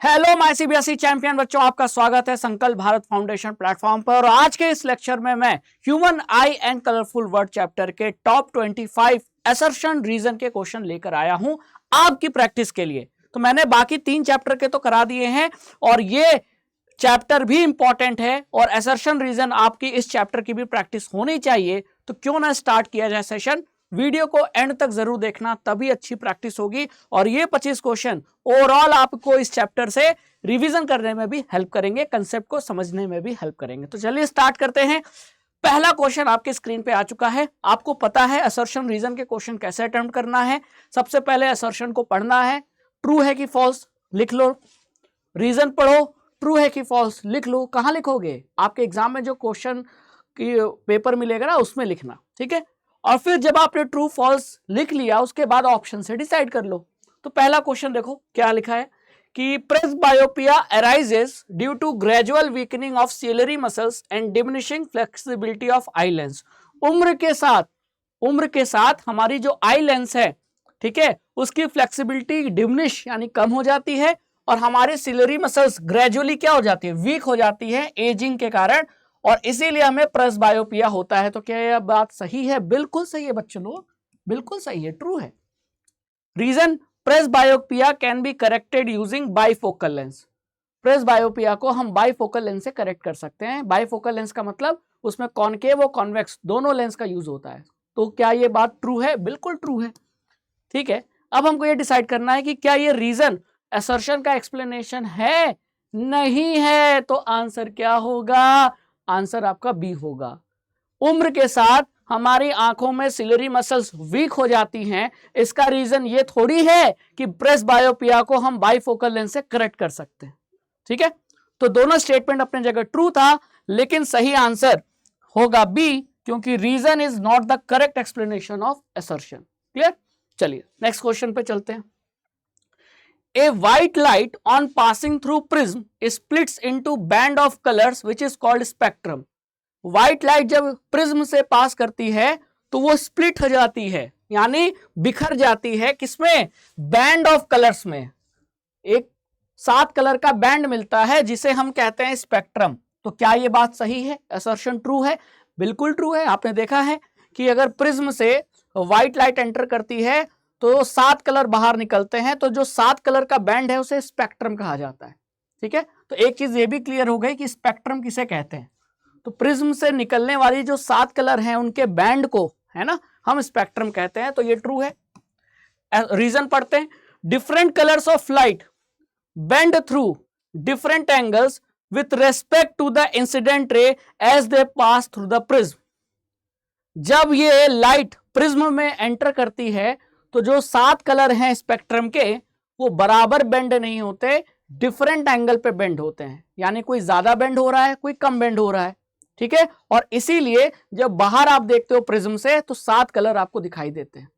Hello my CBSE champion बच्चों, आपका स्वागत है संकल्प भारत फाउंडेशन प्लेटफॉर्म पर। और आज के इस लेक्चर में मैं human I and colourful word chapter के टॉप 25 असर्शन रीजन के क्वेश्चन लेकर आया हूं आपकी प्रैक्टिस के लिए। तो मैंने बाकी 3 चैप्टर के तो करा दिए हैं और ये चैप्टर भी इंपॉर्टेंट है और असर्शन रीजन आपकी इस चैप्टर की भी प्रैक्टिस होनी चाहिए। तो क्यों ना स्टार्ट किया जाए सेशन। वीडियो को एंड तक जरूर देखना, तभी अच्छी प्रैक्टिस होगी और ये 25 क्वेश्चन ओवरऑल आपको इस चैप्टर से रिवीजन करने में भी हेल्प करेंगे, कंसेप्ट को समझने में भी हेल्प करेंगे। तो चलिए स्टार्ट करते हैं। पहला क्वेश्चन आपके स्क्रीन पे आ चुका है। आपको पता है असर्शन रीजन के क्वेश्चन कैसे अटेम्प्ट करना है। सबसे पहले असर्शन को पढ़ना है, ट्रू है कि फॉल्स लिख लो, रीजन पढ़ो, ट्रू है कि फॉल्स लिख लो। कहां लिखोगे? आपके एग्जाम में जो क्वेश्चन की पेपर मिलेगा ना उसमें लिखना, ठीक है। और फिर जब आपने ट्रू फॉल्स लिख लिया उसके बाद ऑप्शन से डिसाइड कर लो। तो पहला क्वेश्चन देखो क्या लिखा है कि presbyopia arises due to gradual weakening of ciliary muscles and diminishing flexibility of eye lens. उम्र के साथ हमारी जो आई लेंस है, ठीक है, उसकी फ्लेक्सिबिलिटी डिमिनिश यानी कम हो जाती है और हमारे सिलरी मसल्स ग्रेजुअली क्या हो जाती है? वीक हो जाती है एजिंग के कारण, और इसीलिए हमें प्रेसबायोपिया होता है। तो क्या यह बात सही है? बिल्कुल सही है बच्चों, बिल्कुल सही है, ट्रू है। Reason, presbyopia can be corrected using bifocal lens. Presbyopia को हम बाइफोकल लेंस से करेक्ट कर सकते हैं। बाइफोकल लेंस का मतलब उसमें कॉनकेव और कॉन्वेक्स दोनों लेंस का यूज होता है। तो क्या यह बात ट्रू है? बिल्कुल ट्रू है, ठीक है। अब हमको यह डिसाइड करना है कि क्या यह रीजन असर्शन का एक्सप्लेनेशन है? नहीं है, तो आंसर क्या होगा? आंसर आपका बी होगा। उम्र के साथ हमारी आंखों में सिलरी मसल्स वीक हो जाती हैं, इसका रीजन ये थोड़ी है कि प्रेसबायोपिया को हम बाइफोकल लेंस से करेक्ट कर सकते हैं, ठीक है। तो दोनों स्टेटमेंट अपने जगह ट्रू था, लेकिन सही आंसर होगा बी, क्योंकि reason is not the correct explanation of assertion. Clear? चलिए नेक्स्ट क्वेश्चन पे चलते हैं। A white light on passing through prism splits into band of colors which is called spectrum. White light जब prism से pass करती है तो वो स्प्लिट हो जाती है, यानी बिखर जाती है। किसमें? बैंड ऑफ कलर्स में। एक 7 कलर का बैंड मिलता है जिसे हम कहते हैं स्पेक्ट्रम। तो क्या ये बात सही है? असर्शन ट्रू है? बिल्कुल ट्रू है। आपने देखा है कि अगर प्रिज्म से व्हाइट लाइट एंटर करती है तो 7 कलर बाहर निकलते हैं, तो जो 7 कलर का बैंड है उसे स्पेक्ट्रम कहा जाता है, ठीक है। तो एक चीज ये भी क्लियर हो गई कि स्पेक्ट्रम किसे कहते हैं। तो प्रिज्म से निकलने वाली जो 7 कलर हैं उनके बैंड को, है ना, हम स्पेक्ट्रम कहते हैं। तो ये ट्रू है। रीजन पढ़ते हैं। Different colours of light bend through different angles with respect to the incident ray as they pass through the prism. जब ये लाइट प्रिज्म में एंटर करती है तो जो 7 कलर हैं स्पेक्ट्रम के वो बराबर बेंड नहीं होते, डिफरेंट एंगल पे बेंड होते हैं। यानी कोई ज्यादा बेंड हो रहा है, कोई कम बेंड हो रहा है, ठीक है। और इसीलिए जब बाहर आप देखते हो प्रिज्म से तो 7 कलर आपको दिखाई देते हैं।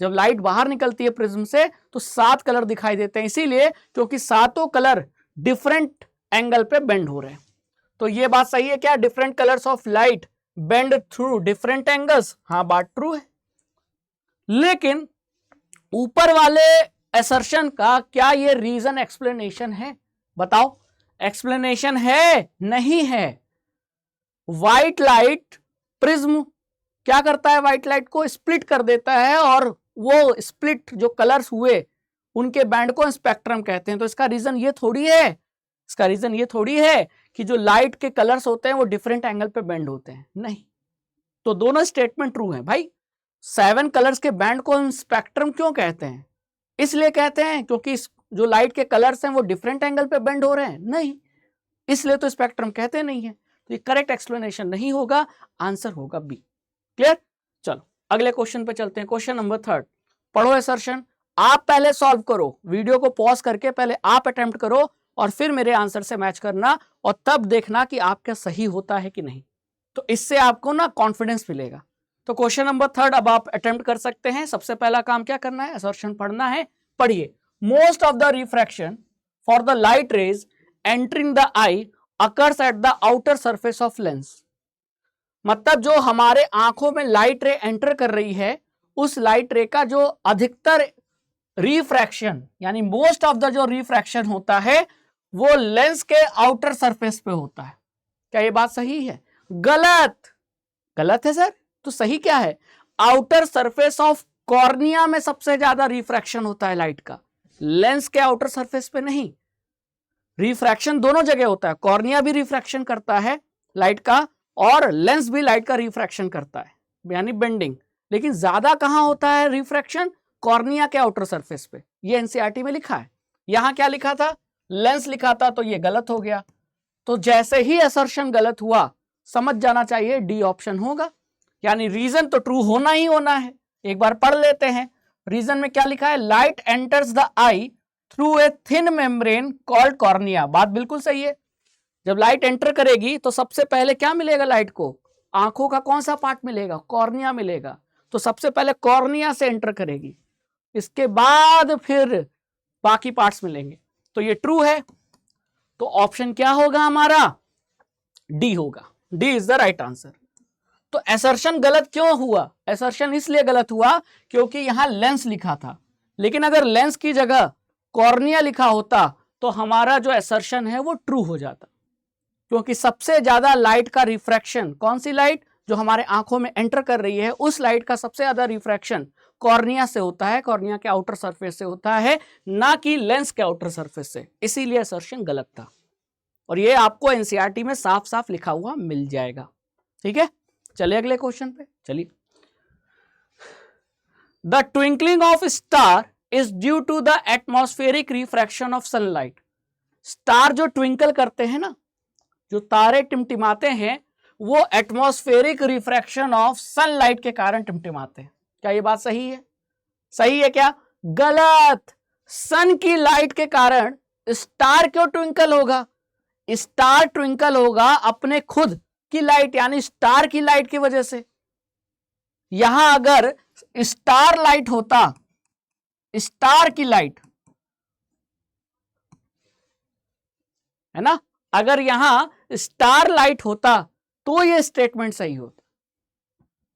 जब लाइट बाहर निकलती है प्रिज्म से तो 7 कलर दिखाई देते हैं, इसीलिए क्योंकि 7 कलर डिफरेंट एंगल पे बेंड हो रहे हैं। तो ये बात सही है क्या? Different colours of light bend through different angles, हाँ बात ट्रू है। लेकिन ऊपर वाले असर्शन का क्या ये रीजन एक्सप्लेनेशन है? बताओ, एक्सप्लेनेशन है? नहीं है। व्हाइट लाइट प्रिज्म क्या करता है? व्हाइट लाइट को स्प्लिट कर देता है और वो स्प्लिट जो कलर्स हुए उनके बैंड को स्पेक्ट्रम कहते हैं। तो इसका रीजन ये थोड़ी है, इसका रीजन ये थोड़ी है कि जो लाइट के कलर्स होते हैं वो डिफरेंट एंगल पे बेंड होते हैं, नहीं। तो दोनों स्टेटमेंट ट्रू है भाई। 7 कलर्स के बैंड को हम स्पेक्ट्रम क्यों कहते हैं? इसलिए कहते हैं क्योंकि जो लाइट के कलर्स हैं वो डिफरेंट एंगल पे बेंड हो रहे हैं, नहीं, इसलिए तो स्पेक्ट्रम कहते नहीं है। तो ये करेक्ट एक्सप्लेनेशन नहीं होगा, आंसर होगा बी। क्लियर? चलो अगले क्वेश्चन पे चलते हैं। क्वेश्चन नंबर 3 पढ़ो असर्शन। आप पहले सॉल्व करो, वीडियो को पॉज करके पहले आप अटेम्प्ट करो और फिर मेरे आंसर से मैच करना, और तब देखना कि आपका सही होता है कि नहीं। तो इससे आपको ना कॉन्फिडेंस मिलेगा। तो क्वेश्चन नंबर 3 अब आप अटेम्प्ट कर सकते हैं। सबसे पहला काम क्या करना है? असर्शन पढ़ना है। पढ़िए। Most of the refraction for the light rays entering the I occurs at the outer surface of lens. मतलब जो हमारे आंखों में लाइट रे एंटर कर रही है उस लाइट रे का जो अधिकतर रिफ्रैक्शन यानी मोस्ट ऑफ द जो रिफ्रैक्शन होता है वो लेंस के आउटर सरफेस पे होता है। क्या ये बात सही है? गलत। गलत है सर, तो सही क्या है? आउटर सरफेस ऑफ कॉर्निया में सबसे ज्यादा रिफ्रैक्शन होता है लाइट का, लेंस के आउटर सरफेस पे नहीं। रिफ्रैक्शन दोनों जगह होता है, कॉर्निया भी रिफ्रैक्शन करता है लाइट का और लेंस भी लाइट का रिफ्रैक्शन करता है, यानी बेंडिंग। लेकिन ज्यादा कहां होता है रिफ्रैक्शन? कॉर्निया के आउटर सरफेस पे। ये एनसीईआरटी में लिखा है। यहां क्या लिखा था? लेंस लिखा था, तो ये गलत हो गया। तो जैसे ही असर्शन गलत हुआ समझ जाना चाहिए डी ऑप्शन होगा, यानी रीजन तो ट्रू होना ही होना है। एक बार पढ़ लेते हैं। रीजन में क्या लिखा है? Light enters the I through a thin membrane called cornea. बात बिल्कुल सही है। जब लाइट एंटर करेगी तो सबसे पहले क्या मिलेगा लाइट को? आंखों का कौन सा पार्ट मिलेगा? कॉर्निया मिलेगा। तो सबसे पहले कॉर्निया से एंटर करेगी, इसके बाद फिर बाकी पार्ट्स मिलेंगे। तो ये ट्रू है, तो ऑप्शन क्या होगा हमारा? डी होगा। D is the right answer. तो असर्शन गलत क्यों हुआ? असर्शन इसलिए गलत हुआ क्योंकि यहां लेंस लिखा था, लेकिन अगर लेंस की जगह कॉर्निया लिखा होता तो हमारा जो असर्शन है वो ट्रू हो जाता, क्योंकि सबसे ज्यादा लाइट का रिफ्रैक्शन, कौन सी लाइट? जो हमारे आंखों में एंटर कर रही है, उस लाइट का सबसे ज्यादा रिफ्रैक्शन कॉर्निया से होता है, कॉर्निया के आउटर सरफेस से होता है, ना कि लेंस के आउटर सरफेस से। इसीलिए असर्शन गलत था, और ये आपको एनसीईआरटी में साफ साफ लिखा हुआ मिल जाएगा। ठीक है, चलिए अगले क्वेश्चन पे चलिए। The twinkling of star is due to the atmospheric refraction of sunlight. Star जो ट्विंकल करते हैं ना, जो तारे टिमटिमाते हैं, वो एटमॉस्फेरिक रिफ्रैक्शन ऑफ सनलाइट के कारण टिमटिमाते हैं। क्या ये बात सही है? सही है क्या? गलत। सन की लाइट के कारण स्टार क्यों ट्विंकल होगा? स्टार ट्विंकल होगा अपने खुद की लाइट, यानी स्टार की लाइट की वजह से। यहां अगर स्टार लाइट होता, स्टार की लाइट है ना, अगर यहां स्टार लाइट होता तो ये स्टेटमेंट सही होता,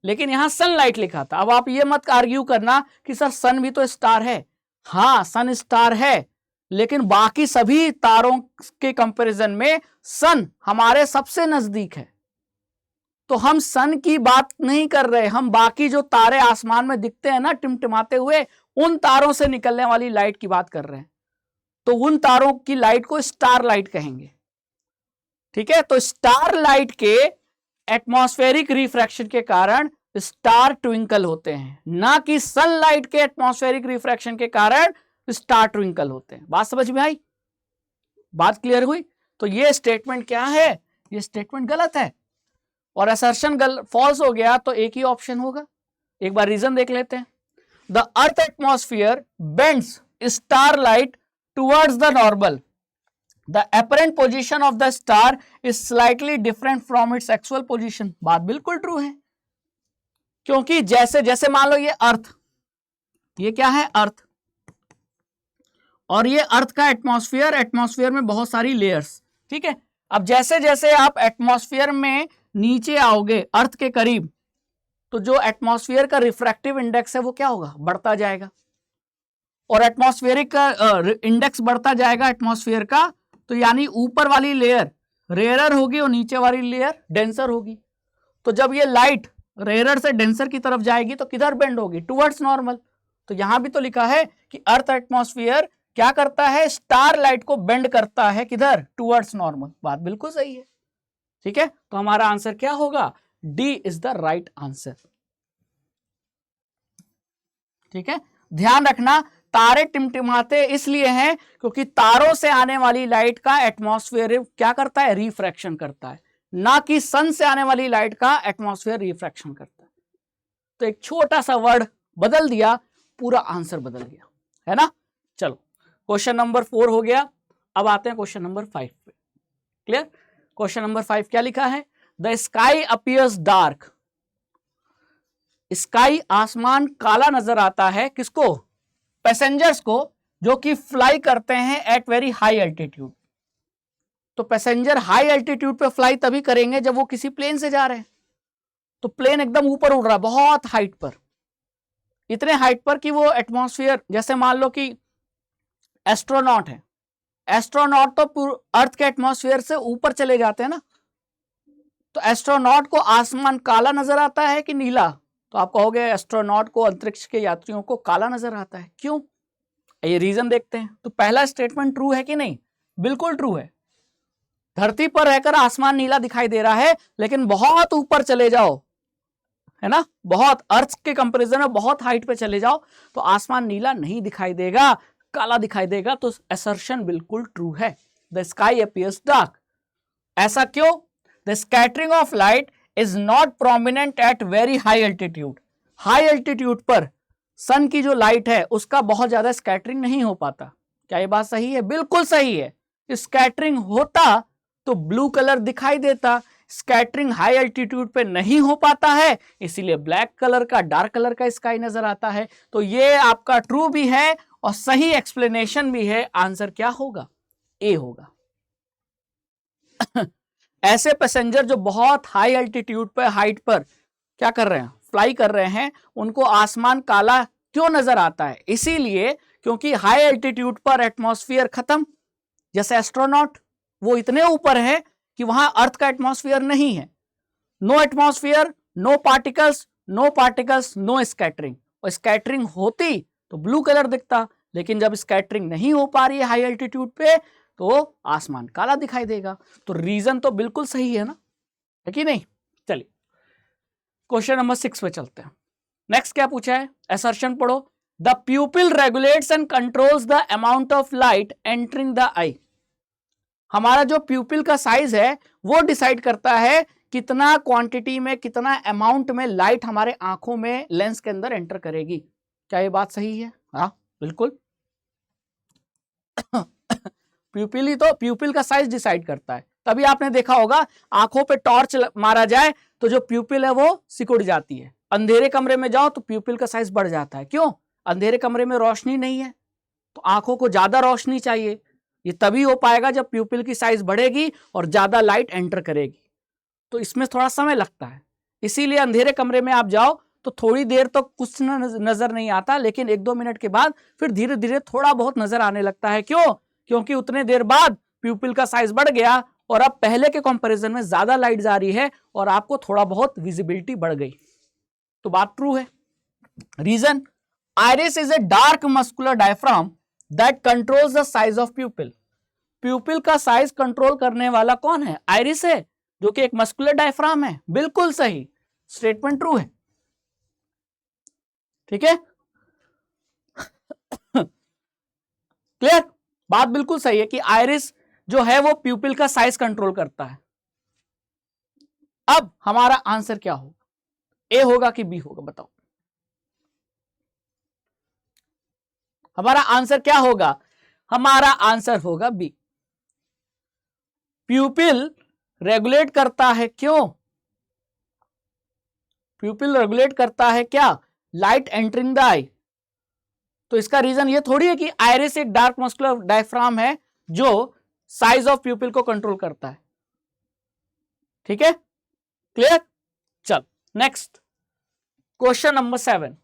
लेकिन यहां सनलाइट लिखा था। अब आप ये मत आर्ग्यू करना कि सर सन भी तो स्टार है। हां, सन स्टार है, लेकिन बाकी सभी तारों के कंपैरिजन में सन हमारे सबसे नजदीक है। तो हम सन की बात नहीं कर रहे, हम बाकी जो तारे आसमान में दिखते हैं ना टिमटिमाते हुए, उन तारों से निकलने वाली लाइट की बात कर रहे हैं। तो उन तारों की लाइट को स्टार लाइट कहेंगे। ठीक है, तो स्टार लाइट के एटमॉस्फेरिक रिफ्रैक्शन के कारण स्टार ट्विंकल होते हैं, ना कि सनलाइट के एटमॉस्फेरिक रिफ्रैक्शन के कारण स्टार ट्विंकल होते हैं। बात समझ में आई? बात क्लियर हुई? तो ये स्टेटमेंट क्या है? ये स्टेटमेंट गलत है, और असर्शन फॉल्स हो गया, तो एक ही ऑप्शन होगा। एक बार रीजन देख लेते हैं। The earth atmosphere bends star light towards the normal. The apparent position of the star is slightly different from its actual position। बात बिल्कुल ट्रू है, क्योंकि जैसे जैसे मान लो ये अर्थ, ये क्या है? अर्थ, और ये अर्थ का एटमॉस्फेयर, एटमॉस्फेयर में बहुत सारी लेयर्स। ठीक है, अब जैसे जैसे आप एटमॉस्फेयर में नीचे आओगे अर्थ के करीब, तो जो एटमॉस्फेयर का रिफ्रैक्टिव इंडेक्स है वो क्या होगा? बढ़ता जाएगा, और एटमॉस्फेरिक का इंडेक्स बढ़ता जाएगा एटमॉस्फेयर का, तो यानी ऊपर वाली लेयर रेयरर होगी और नीचे वाली लेयर डेंसर होगी। तो जब ये लाइट रेयरर से डेंसर की तरफ जाएगी तो किधर बेंड होगी? Towards normal. तो यहां भी तो लिखा है कि अर्थ एटमॉस्फेयर क्या करता है? स्टार लाइट को बेंड करता है, किधर? Towards normal. बात बिल्कुल सही है। ठीक है, तो हमारा आंसर क्या होगा? D is the right answer. ठीक है, ध्यान रखना, तारे टिमटिमाते इसलिए हैं क्योंकि तारों से आने वाली लाइट का एटमॉस्फेयर क्या करता है? रिफ्रैक्शन करता है, ना कि सन से आने वाली लाइट का एटमॉस्फेयर रिफ्रैक्शन करता है। तो एक छोटा सा वर्ड बदल दिया, पूरा आंसर बदल गया, है ना। चलो, क्वेश्चन नंबर 4 हो गया। अब आते हैं क्वेश्चन नंबर 5 पे। क्लियर? क्वेश्चन नंबर 5 क्या लिखा है? The sky appears dark. Sky, आसमान काला नजर आता है, किसको? पैसेंजर्स को, जो कि फ्लाई करते हैं एट वेरी हाई एल्टीट्यूड। तो पैसेंजर हाई एल्टीट्यूड पे फ्लाई तभी करेंगे जब वो किसी प्लेन से जा रहे हैं। तो प्लेन एकदम ऊपर उड़ रहा है, बहुत हाइट पर, इतने हाइट पर कि वो एटमॉस्फेयर, जैसे मान लो कि एस्ट्रोनॉट है, एस्ट्रोनॉट तो अर्थ के एटमॉस्फेयर से ऊपर चले जाते हैं ना, तो एस्ट्रोनॉट को आसमान काला नजर आता है कि नीला? तो आप कहोगे एस्ट्रोनॉट को, अंतरिक्ष के यात्रियों को काला नजर आता है। क्यों? ये रीजन देखते हैं। तो पहला स्टेटमेंट ट्रू है कि नहीं? बिल्कुल ट्रू है। धरती पर रहकर आसमान नीला दिखाई दे रहा है, लेकिन बहुत ऊपर चले जाओ, है ना, बहुत अर्थ के कंपैरिजन में बहुत हाइट पे चले जाओ तो आसमान नीला नहीं दिखाई देगा, काला दिखाई देगा। तो असर्शन बिल्कुल ट्रू है, द स्काई अपीयर्स डार्क। ऐसा क्यों? The scattering of light is not prominent at very high altitude. High altitude पर सन की जो लाइट है उसका बहुत ज्यादा स्कैटरिंग नहीं हो पाता। क्या ये बात सही है? बिल्कुल सही है। स्कैटरिंग होता तो ब्लू कलर दिखाई देता, स्कैटरिंग हाई एल्टीट्यूड पे नहीं हो पाता है, इसीलिए ब्लैक कलर का, डार्क कलर का स्काई नजर आता है। तो ये आपका ट्रू भी है और सही एक्सप्लेनेशन भी है। आंसर क्या होगा? ए होगा। ऐसे पैसेंजर जो बहुत हाई एल्टीट्यूड पर, हाइट पर क्या कर रहे हैं, फ्लाई कर रहे हैं, उनको आसमान काला क्यों नजर आता है? इसीलिए क्योंकि हाई एल्टीट्यूड पर एटमॉस्फेयर खत्म। जैसे एस्ट्रोनॉट, वो इतने ऊपर है कि वहां अर्थ का एटमॉस्फेयर नहीं है। No atmosphere, no particles, no particles, no scattering. और स्कैटरिंग होती तो ब्लू कलर दिखता, लेकिन जब स्कैटरिंग नहीं हो पा रही है हाई एल्टीट्यूड पे तो आसमान काला दिखाई देगा। तो रीजन तो बिल्कुल सही है ना, है कि नहीं? चलिए क्वेश्चन नंबर 6 पे चलते हैं। नेक्स्ट क्या पूछा है? असर्शन पढ़ो। The pupil regulates and controls the amount of light entering the eye. हमारा जो प्यूपिल का साइज है वो डिसाइड करता है कितना क्वांटिटी में, कितना अमाउंट में लाइट हमारे आंखों में, लेंस के अंदर एंटर करेगी। क्या ये बात सही है? हाँ बिल्कुल। प्यूपिल ही तो, प्यूपिल का साइज डिसाइड करता है। तभी आपने देखा होगा आंखों पे टॉर्च मारा जाए तो जो प्यूपिल है वो सिकुड़ जाती है। अंधेरे कमरे में जाओ तो प्यूपिल का साइज बढ़ जाता है। क्यों? अंधेरे कमरे में रोशनी नहीं है तो आंखों को ज्यादा रोशनी चाहिए। ये तभी हो पाएगा जब प्यूपिल की साइज बढ़ेगी और ज्यादा लाइट एंटर करेगी। तो इसमें थोड़ा समय लगता है, इसीलिए अंधेरे कमरे में आप जाओ तो थोड़ी देर तो कुछ नजर नहीं आता, लेकिन 1-2 मिनट के बाद फिर धीरे धीरे थोड़ा बहुत नजर आने लगता है। क्यों? क्योंकि उतने देर बाद प्यूपिल का साइज बढ़ गया और अब पहले के कंपैरिजन में ज्यादा लाइट जा रही है और आपको थोड़ा बहुत विजिबिलिटी बढ़ गई। तो बात ट्रू है। Reason, iris is a dark muscular diaphragm that controls the size of pupil. Pupil का साइज कंट्रोल करने वाला कौन है? आइरिस है, जो कि एक मस्कुलर डायफ्राम है। बिल्कुल सही, स्टेटमेंट ट्रू है। ठीक है, क्लियर? बात बिल्कुल सही है कि आइरिस जो है वो प्यूपिल का साइज कंट्रोल करता है। अब हमारा आंसर क्या होगा? ए होगा कि बी होगा? बताओ। हमारा आंसर क्या होगा? हमारा आंसर होगा बी। प्यूपिल रेगुलेट करता है। क्यों? प्यूपिल रेगुलेट करता है क्या? लाइट एंटरिंग द आई। तो इसका रीजन ये थोड़ी है कि आइरिस एक डार्क मस्कुलर डायफ्राम है जो साइज ऑफ प्यूपिल को कंट्रोल करता है। ठीक है, क्लियर? चल next question number 7।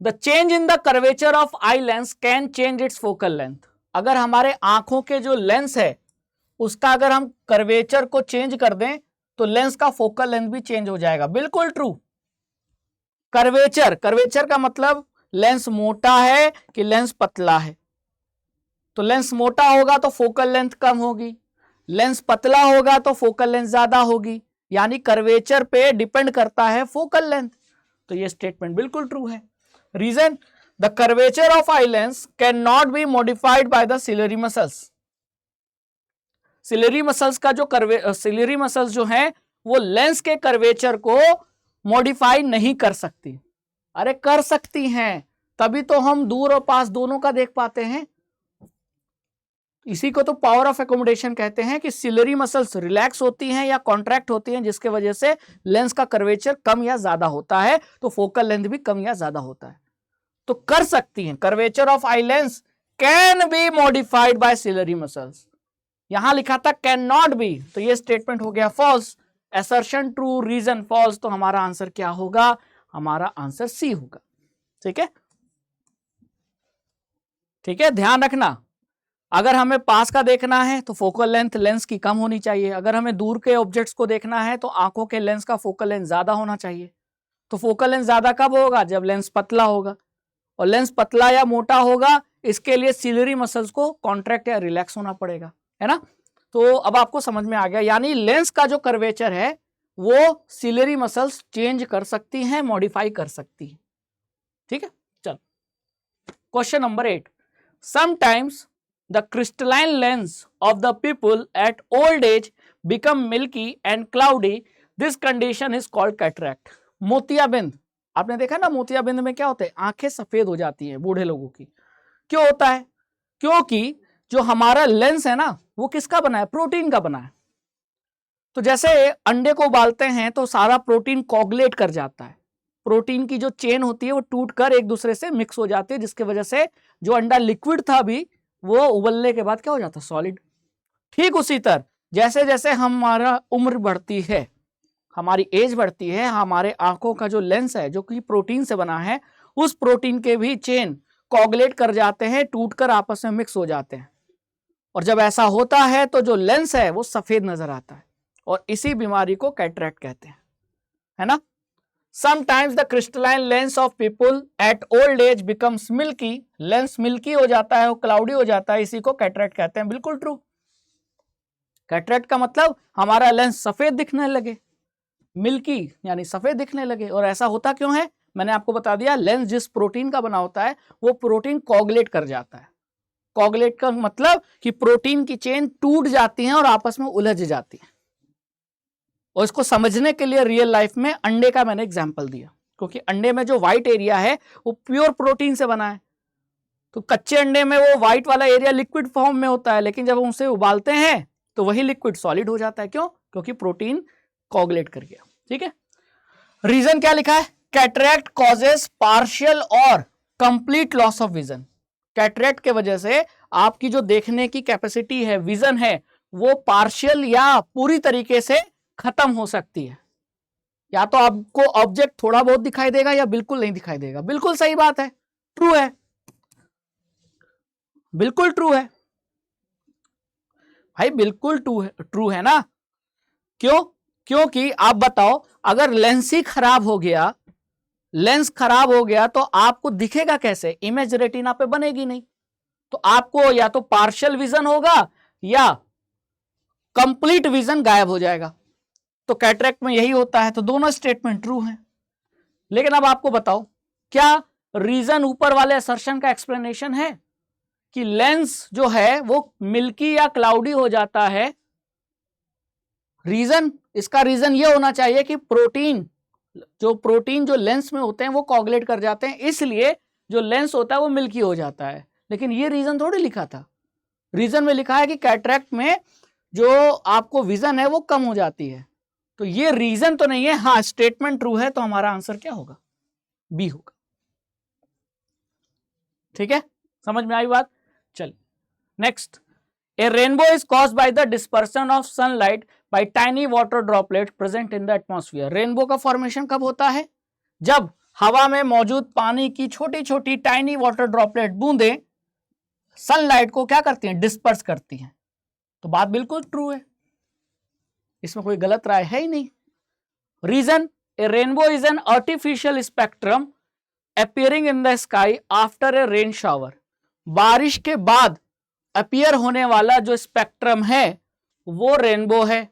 The change in the curvature of eye lens can change its focal length. अगर हमारे आंखों के जो लेंस है उसका अगर हम कर्वेचर को चेंज कर दें तो लेंस का फोकल लेंथ भी चेंज हो जाएगा। बिल्कुल ट्रू। कर्वेचर, कर्वेचर का मतलब लेंस मोटा है कि लेंस पतला है। तो लेंस मोटा होगा तो फोकल लेंथ कम होगी, लेंस पतला होगा तो फोकल लेंथ ज्यादा होगी। यानी कर्वेचर पे डिपेंड करता है फोकल लेंथ। तो ये स्टेटमेंट बिल्कुल ट्रू है। Reason, the curvature of eye lens can not be modified by the ciliary muscles. Ciliary muscles का जो सिलरी मसल्स जो हैं वो लेंस के कर्वेचर को मॉडिफाई नहीं कर सकती। अरे कर सकती हैं, तभी तो हम दूर और पास दोनों का देख पाते हैं। इसी को तो पावर ऑफ एकोमोडेशन कहते हैं कि सिलरी मसल्स रिलैक्स होती हैं या कॉन्ट्रैक्ट होती हैं, जिसके वजह से लेंस का कर्वेचर कम या ज्यादा होता है, तो फोकल लेंथ भी कम या ज्यादा होता है। तो कर सकती हैं। Curvature of eye lens can be modified by ciliary muscles. यहां लिखा था कैन नॉट बी, तो ये स्टेटमेंट हो गया false. Assertion true, reason false, तो हमारा आंसर क्या होगा? हमारा आंसर सी होगा। ठीक है, ठीक है, ध्यान रखना, अगर हमें पास का देखना है तो फोकल लेंथ लेंस की कम होनी चाहिए, अगर हमें दूर के ऑब्जेक्ट्स को देखना है तो आंखों के लेंस का फोकल लेंथ ज्यादा होना चाहिए। तो फोकल लेंथ ज्यादा कब होगा? जब लेंस पतला होगा, और लेंस पतला या मोटा होगा इसके लिए सिलरी मसल्स को कॉन्ट्रैक्ट या रिलैक्स होना पड़ेगा, है ना। तो अब आपको समझ में आ गया, यानी लेंस का जो कर्वेचर है वो सिलरी मसल्स चेंज कर सकती हैं, मॉडिफाई कर सकती है। ठीक है, चल question number 8, sometimes the crystalline lens of the people at old age become milky and cloudy. This condition is called cataract. मोतियाबिंद, आपने देखा ना, मोतियाबिंद में क्या होता है? आंखें सफेद हो जाती हैं बूढ़े लोगों की। क्यों होता है? क्योंकि जो हमारा लेंस है ना वो किसका बना है? प्रोटीन का बना है। तो जैसे अंडे को उबालते हैं तो सारा प्रोटीन कोगुलेट कर जाता है, प्रोटीन की जो चेन होती है वो टूटकर एक दूसरे से मिक्स हो जाती है, जिसकी वजह से जो अंडा लिक्विड था अभी वो उबलने के बाद क्या हो जाता है? सॉलिड। ठीक उसी तरह जैसे जैसे हमारा उम्र बढ़ती है, हमारी एज बढ़ती है, हमारे आंखों का जो लेंस है जो कि प्रोटीन से बना है, उस प्रोटीन के भी चेन कोगुलेट कर जाते हैं, टूटकर आपस में मिक्स हो जाते हैं, और जब ऐसा होता है तो जो लेंस है वो सफेद नजर आता है, और इसी बीमारी को कैटरेक्ट कहते हैं, है ना। Sometimes the crystalline lens of people at old age becomes milky. Lens milky हो जाता है, वो क्लाउडी हो जाता है, इसी को कैटरेक्ट कहते हैं। बिल्कुल ट्रू। कैटरेक्ट का मतलब हमारा लेंस सफेद दिखने लगे, मिल्की यानी सफेद दिखने लगे। और ऐसा होता क्यों है? मैंने आपको बता दिया, लेंस जिस प्रोटीन का बना होता है वो प्रोटीन कोगुलेट कर जाता है। कोगुलेट का मतलब कि प्रोटीन की चेन टूट जाती है और आपस में उलझ जाती है। और इसको समझने के लिए रियल लाइफ में अंडे का मैंने एग्जांपल दिया, क्योंकि अंडे में जो व्हाइट एरिया है वो प्योर प्रोटीन से बना है। तो कच्चे अंडे में वो व्हाइट वाला एरिया लिक्विड फॉर्म में होता है, लेकिन जब हम उसे उबालते हैं तो वही लिक्विड सॉलिड हो जाता है। क्यों? क्योंकि प्रोटीन कोगुलेट कर गया। ठीक है, रीजन क्या लिखा है? कैटरेक्ट कॉजेस पार्शियल और complete loss of vision. Cataract के वजह से आपकी जो देखने की कैपेसिटी है, विजन है, वो पार्शियल या पूरी तरीके से खत्म हो सकती है। या तो आपको ऑब्जेक्ट थोड़ा बहुत दिखाई देगा या बिल्कुल नहीं दिखाई देगा। बिल्कुल सही बात है, ट्रू है, बिल्कुल ट्रू है भाई, बिल्कुल ट्रू है ना। क्यों? क्योंकि आप बताओ, अगर लेंस ही खराब हो गया, लेंस खराब हो गया तो आपको दिखेगा कैसे? इमेज रेटिना पे बनेगी नहीं, तो आपको या तो पार्शियल विजन होगा या कंप्लीट विजन गायब हो जाएगा। तो कैटरेक्ट में यही होता है। तो दोनों स्टेटमेंट ट्रू हैं। लेकिन अब आपको बताओ, क्या रीजन ऊपर वाले असर्शन का एक्सप्लेनेशन है कि लेंस जो है वो मिल्की या क्लाउडी हो जाता है? रीजन, इसका रीजन ये होना चाहिए कि प्रोटीन जो लेंस में होते हैं वो कोगुलेट कर जाते हैं, इसलिए जो लेंस होता है वो मिल्की हो जाता है। लेकिन ये रीजन थोड़ी लिखा था। रीजन में लिखा है कि कैटरेक्ट में जो आपको विजन है वो कम हो जाती है। तो ये रीजन तो नहीं है। हाँ, स्टेटमेंट ट्रू है, तो हमारा आंसर क्या होगा? बी होगा। ठीक है, समझ में आई बात? चल next, A rainbow is caused by the dispersion of sunlight bye tiny water droplet present in the atmosphere. Rainbow का फॉर्मेशन कब होता है? जब हवा में मौजूद पानी की छोटी छोटी टाइनी वाटर ड्रॉपलेट बूंदे सनलाइट को क्या करती हैं? डिस्पर्स करती हैं। तो बात बिल्कुल ट्रू है, इसमें कोई गलत राय है ही नहीं। Reason, a rainbow is an artificial spectrum appearing in the sky after a rain shower. बारिश के बाद अपीयर होने वाला जो स्पेक्ट्रम है वो रेनबो है।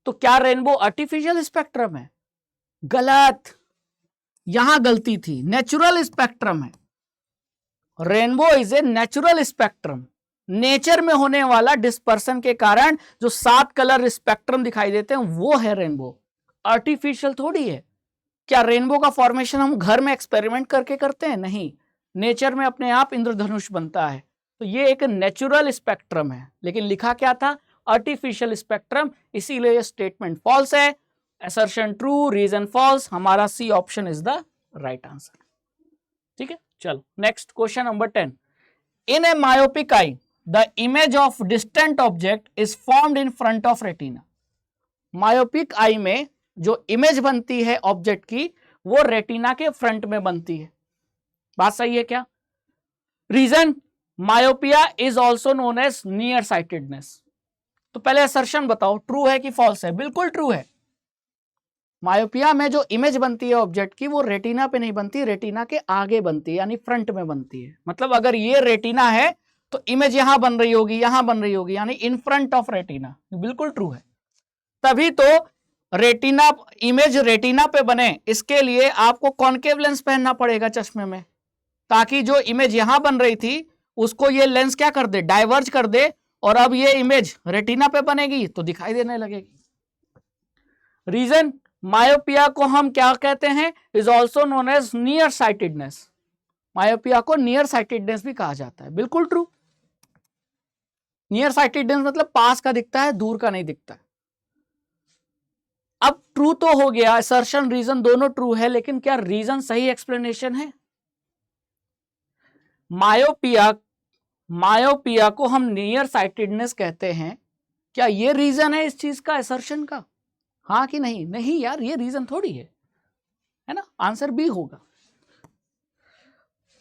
तो क्या रेनबो आर्टिफिशियल स्पेक्ट्रम है? गलत, यहां गलती थी, नेचुरल स्पेक्ट्रम है। Rainbow is a natural spectrum, nature में होने वाला डिस्पर्सन के कारण जो 7 कलर स्पेक्ट्रम दिखाई देते हैं वो है रेनबो, आर्टिफिशियल थोड़ी है। क्या रेनबो का फॉर्मेशन हम घर में एक्सपेरिमेंट करके करते हैं? नहीं, नेचर में अपने आप इंद्रधनुष बनता है। तो ये एक नेचुरल स्पेक्ट्रम है, लेकिन लिखा क्या था? आर्टिफिशियल स्पेक्ट्रम, इसीलिए ये स्टेटमेंट फॉल्स है। Assertion true, reason false. हमारा C option is the right answer. ठीक है, चलो next question number 10। In a myopic eye the image of distant object is formed in front of retina. Myopic eye में जो image बनती है object की वो रेटिना के फ्रंट में बनती है। बात सही है क्या? Reason, myopia is also known as near sightedness. तो पहले असर्शन बताओ, ट्रू है कि फॉल्स है? बिल्कुल ट्रू है। मायोपिया में जो इमेज बनती है ऑब्जेक्ट की वो रेटिना पे नहीं बनती, रेटिना के आगे बनती है, यानी फ्रंट में बनती है। मतलब अगर ये रेटिना है तो इमेज यहां बन रही होगी, यहां बन रही होगी, यानी इन फ्रंट ऑफ रेटिना। बिल्कुल ट्रू है। तभी तो रेटिना, इमेज रेटिना पे बने इसके लिए आपको कॉन्केव लेंस पहनना पड़ेगा चश्मे में, ताकि जो इमेज यहां बन रही थी उसको ये लेंस क्या कर दे, डाइवर्ज कर दे, और अब ये इमेज रेटिना पे बनेगी तो दिखाई देने लगेगी। रीजन, मायोपिया को हम क्या कहते हैं, is also known as near sightedness. Myopia को नियर साइटेडनेस भी कहा जाता है। बिल्कुल ट्रू। नियर साइटेडनेस मतलब पास का दिखता है, दूर का नहीं दिखता है। अब ट्रू तो हो गया, असर्शन रीजन दोनों ट्रू है, लेकिन क्या रीजन सही एक्सप्लेनेशन है? मायोपिया को हम नियर साइटेडनेस कहते हैं, क्या ये रीजन है इस चीज का, असर्शन का? हाँ कि नहीं? नहीं यार, ये रीजन थोड़ी है ना। आंसर बी होगा।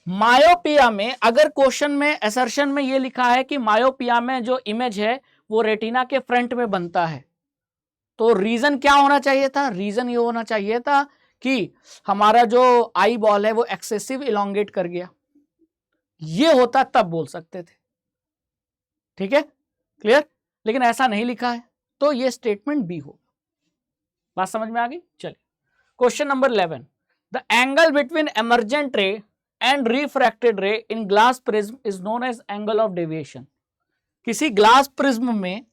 मायोपिया में अगर क्वेश्चन में असर्शन में ये लिखा है कि मायोपिया में जो इमेज है वो रेटिना के फ्रंट में बनता है, तो रीजन क्या होना चाहिए था? रीजन ये होना चाहिए था कि हमारा जो आई बॉल है वो एक्सेसिव इलोंगेट कर गया। ये होता तब बोल सकते थे। ठीक है, क्लियर? लेकिन ऐसा नहीं लिखा है, तो ये स्टेटमेंट बी होगा। बात समझ में आ गई? चलिए question number 11, the angle between emergent ray and refracted ray in glass prism is known as angle of deviation. किसी ग्लास प्रिज्म में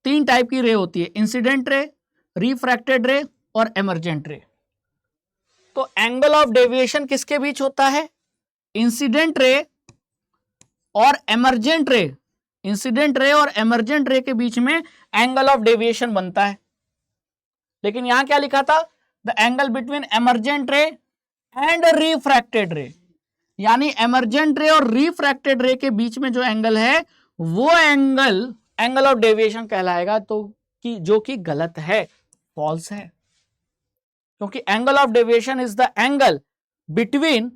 3 टाइप की रे होती है, इंसिडेंट रे, रिफ्रैक्टेड रे और एमर्जेंट रे। तो एंगल ऑफ डेविएशन किसके बीच होता है? इंसिडेंट रे और एमर्जेंट रे। इंसिडेंट रे और एमर्जेंट रे के बीच में एंगल ऑफ डेविएशन बनता है। लेकिन यहां क्या लिखा था? The angle between emergent ray and refracted रे, यानी एमर्जेंट रे और रिफ्रैक्टेड रे के बीच में जो एंगल है वो एंगल ऑफ डेविएशन कहलाएगा। तो कि जो कि गलत है, फॉल्स है, क्योंकि angle of deviation is the angle between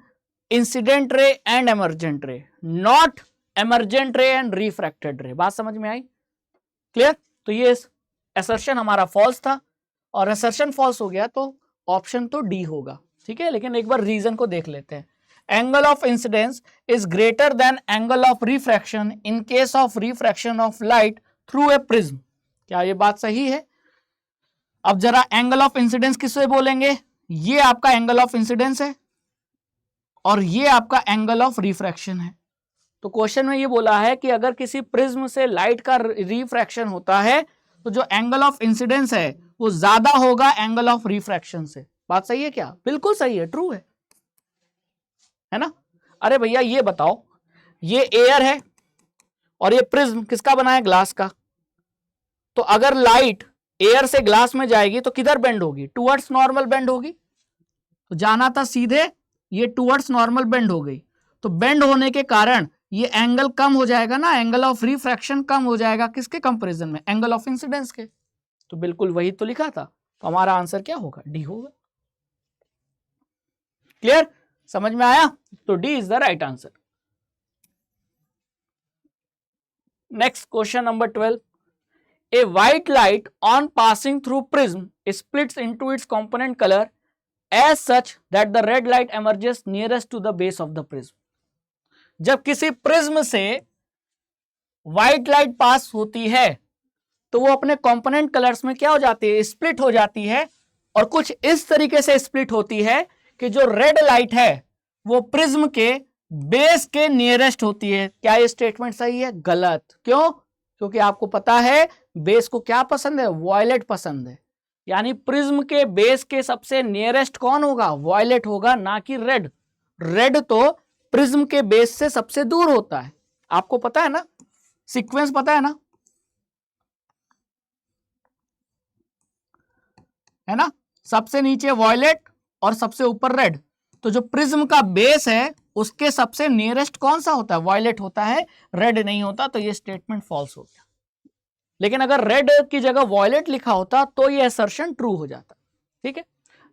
incident ray and emergent रे, not emergent ray and refracted रे। बात समझ में आई? क्लियर? तो ये असर्शन हमारा फॉल्स था, और असर्शन फॉल्स हो गया तो ऑप्शन तो डी होगा। ठीक है, लेकिन एक बार रीजन को देख लेते हैं। Angle of incidence is greater than angle of refraction in case of refraction of light through a prism. क्या ये बात सही है? अब जरा एंगल ऑफ इंसिडेंस किससे बोलेंगे? ये आपका एंगल ऑफ इंसिडेंस है और ये आपका एंगल ऑफ रिफ्रैक्शन है। तो क्वेश्चन में ये बोला है कि अगर किसी प्रिज्म से लाइट का रिफ्रैक्शन होता है तो जो एंगल ऑफ इंसिडेंस है वो ज्यादा होगा एंगल ऑफ रिफ्रैक्शन से। बात सही है क्या? बिल्कुल सही है, ट्रू है ना। अरे भैया ये बताओ, ये एयर है और ये प्रिज्म किसका बना है? ग्लास का। तो अगर लाइट एयर से ग्लास में जाएगी तो किधर बेंड होगी? टुवर्ड्स नॉर्मल बेंड होगी। तो जाना था सीधे, ये टुवर्ड्स नॉर्मल बेंड हो गई, तो बेंड होने के कारण ये एंगल कम हो जाएगा ना, एंगल ऑफ रिफ्रैक्शन कम हो जाएगा। किसके कंपैरिजन में? एंगल ऑफ इंसिडेंस के। तो बिल्कुल वही तो लिखा था, तो हमारा आंसर क्या होगा? डी होगा। क्लियर? समझ में आया? तो D is the right answer. Next question number 12, a white light on passing through prism splits into its component color as such that the red light emerges nearest to the base of the prism। जब किसी prism से white light pass होती है तो वो अपने component colours में क्या हो जाती है? स्प्लिट हो जाती है, और कुछ इस तरीके से स्प्लिट होती है कि जो रेड लाइट है वो प्रिज्म के बेस के नियरेस्ट होती है। क्या ये स्टेटमेंट सही है? गलत। क्यों? क्योंकि आपको पता है बेस को क्या पसंद है? वॉयलेट पसंद है, यानी प्रिज्म के बेस के सबसे नियरेस्ट कौन होगा? वॉयलेट होगा, ना कि रेड। रेड तो प्रिज्म के बेस से सबसे दूर होता है। आपको पता है ना, सीक्वेंस पता है ना, सबसे नीचे वॉयलेट और सबसे ऊपर रेड। तो जो प्रिज्म का बेस है उसके सबसे नियरेस्ट कौन सा होता है? वॉयलेट होता है, रेड नहीं होता। तो ये स्टेटमेंट फॉल्स हो गया। लेकिन अगर रेड की जगह वॉयलेट लिखा होता तो ये असर्शन ट्रू हो जाता। ठीक है,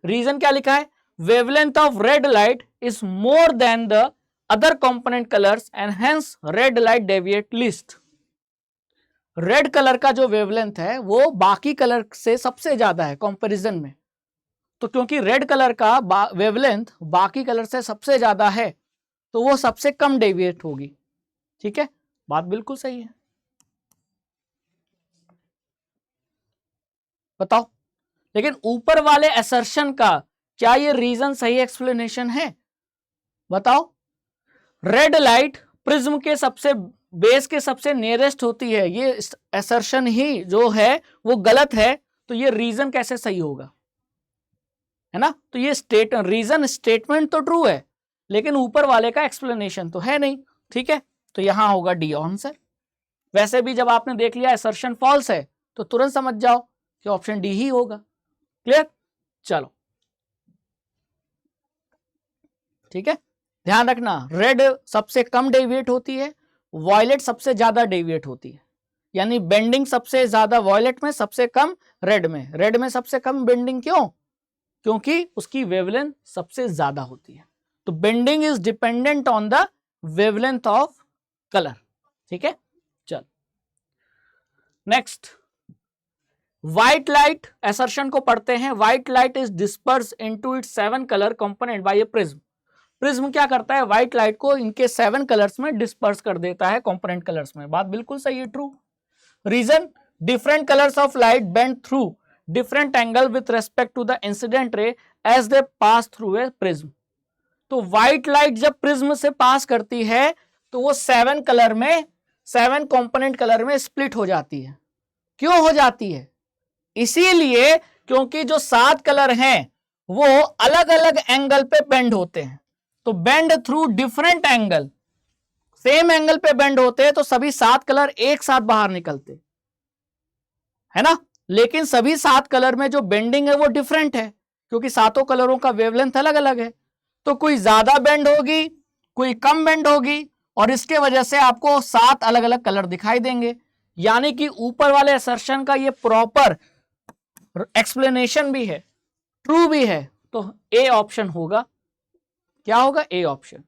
रीजन क्या लिखा है, wavelength of red light is more than the other component colours and hence red light deviate least. Red colour का जो वेवलेंथ है वो बाकी कलर से सबसे ज्यादा है कंपैरिजन में, तो क्योंकि रेड कलर का वेवलेंथ बाकी कलर से सबसे ज्यादा है तो वो सबसे कम डेविएट होगी। ठीक है, बात बिल्कुल सही है। बताओ, लेकिन ऊपर वाले असर्शन का क्या ये रीजन सही एक्सप्लेनेशन है? बताओ, रेड लाइट प्रिज्म के सबसे बेस के सबसे नियरेस्ट होती है, ये असर्शन ही जो है वो गलत है, तो ये रीजन कैसे सही होगा? है ना, तो ये रीजन स्टेटमेंट तो ट्रू है लेकिन ऊपर वाले का एक्सप्लेनेशन तो है नहीं। ठीक है, तो यहां होगा डी आंसर। वैसे भी जब आपने देख लिया असर्शन फॉल्स है तो तुरंत समझ जाओ कि ऑप्शन डी ही होगा। क्लियर? चलो, ठीक है, ध्यान रखना, रेड सबसे कम डेविएट होती है, वॉयलेट सबसे ज्यादा डेविएट होती है, यानी बेंडिंग सबसे ज्यादा वॉयलेट में, सबसे कम रेड में। रेड में सबसे कम बेंडिंग क्यों? क्योंकि उसकी वेवलेंथ सबसे ज्यादा होती है। तो bending is dependent on the wavelength of colour. ठीक है, चल नेक्स्ट, व्हाइट लाइट असर्शन को पढ़ते हैं। White light is disperse into its 7 colour component by a prism. Prism क्या करता है, व्हाइट लाइट को इनके 7 कलर्स में डिस्पर्स कर देता है, कंपोनेंट कलर्स में। बात बिल्कुल सही है, true. Reason, different colours of light bend through different angle with respect to the incident ray as they pass through a prism. तो व्हाइट लाइट जब प्रिज्म से पास करती है तो वो 7 कलर में, 7 कंपोनेंट कलर में स्प्लिट हो जाती है। क्यों हो जाती है? इसीलिए क्योंकि जो 7 कलर हैं वो अलग अलग एंगल पे बेंड होते हैं। तो bend through different angle, same angle पे बेंड होते हैं तो सभी 7 कलर एक साथ बाहर निकलते, है ना। लेकिन सभी 7 कलर में जो बेंडिंग है वो डिफरेंट है क्योंकि सातों कलरों का वेवलेंथ अलग अलग है। तो कोई ज्यादा बेंड होगी, कोई कम बेंड होगी, और इसके वजह से आपको 7 अलग अलग कलर दिखाई देंगे। यानी कि ऊपर वाले असर्शन का ये प्रॉपर एक्सप्लेनेशन भी है, ट्रू भी है। तो ए ऑप्शन होगा। क्या होगा? A option.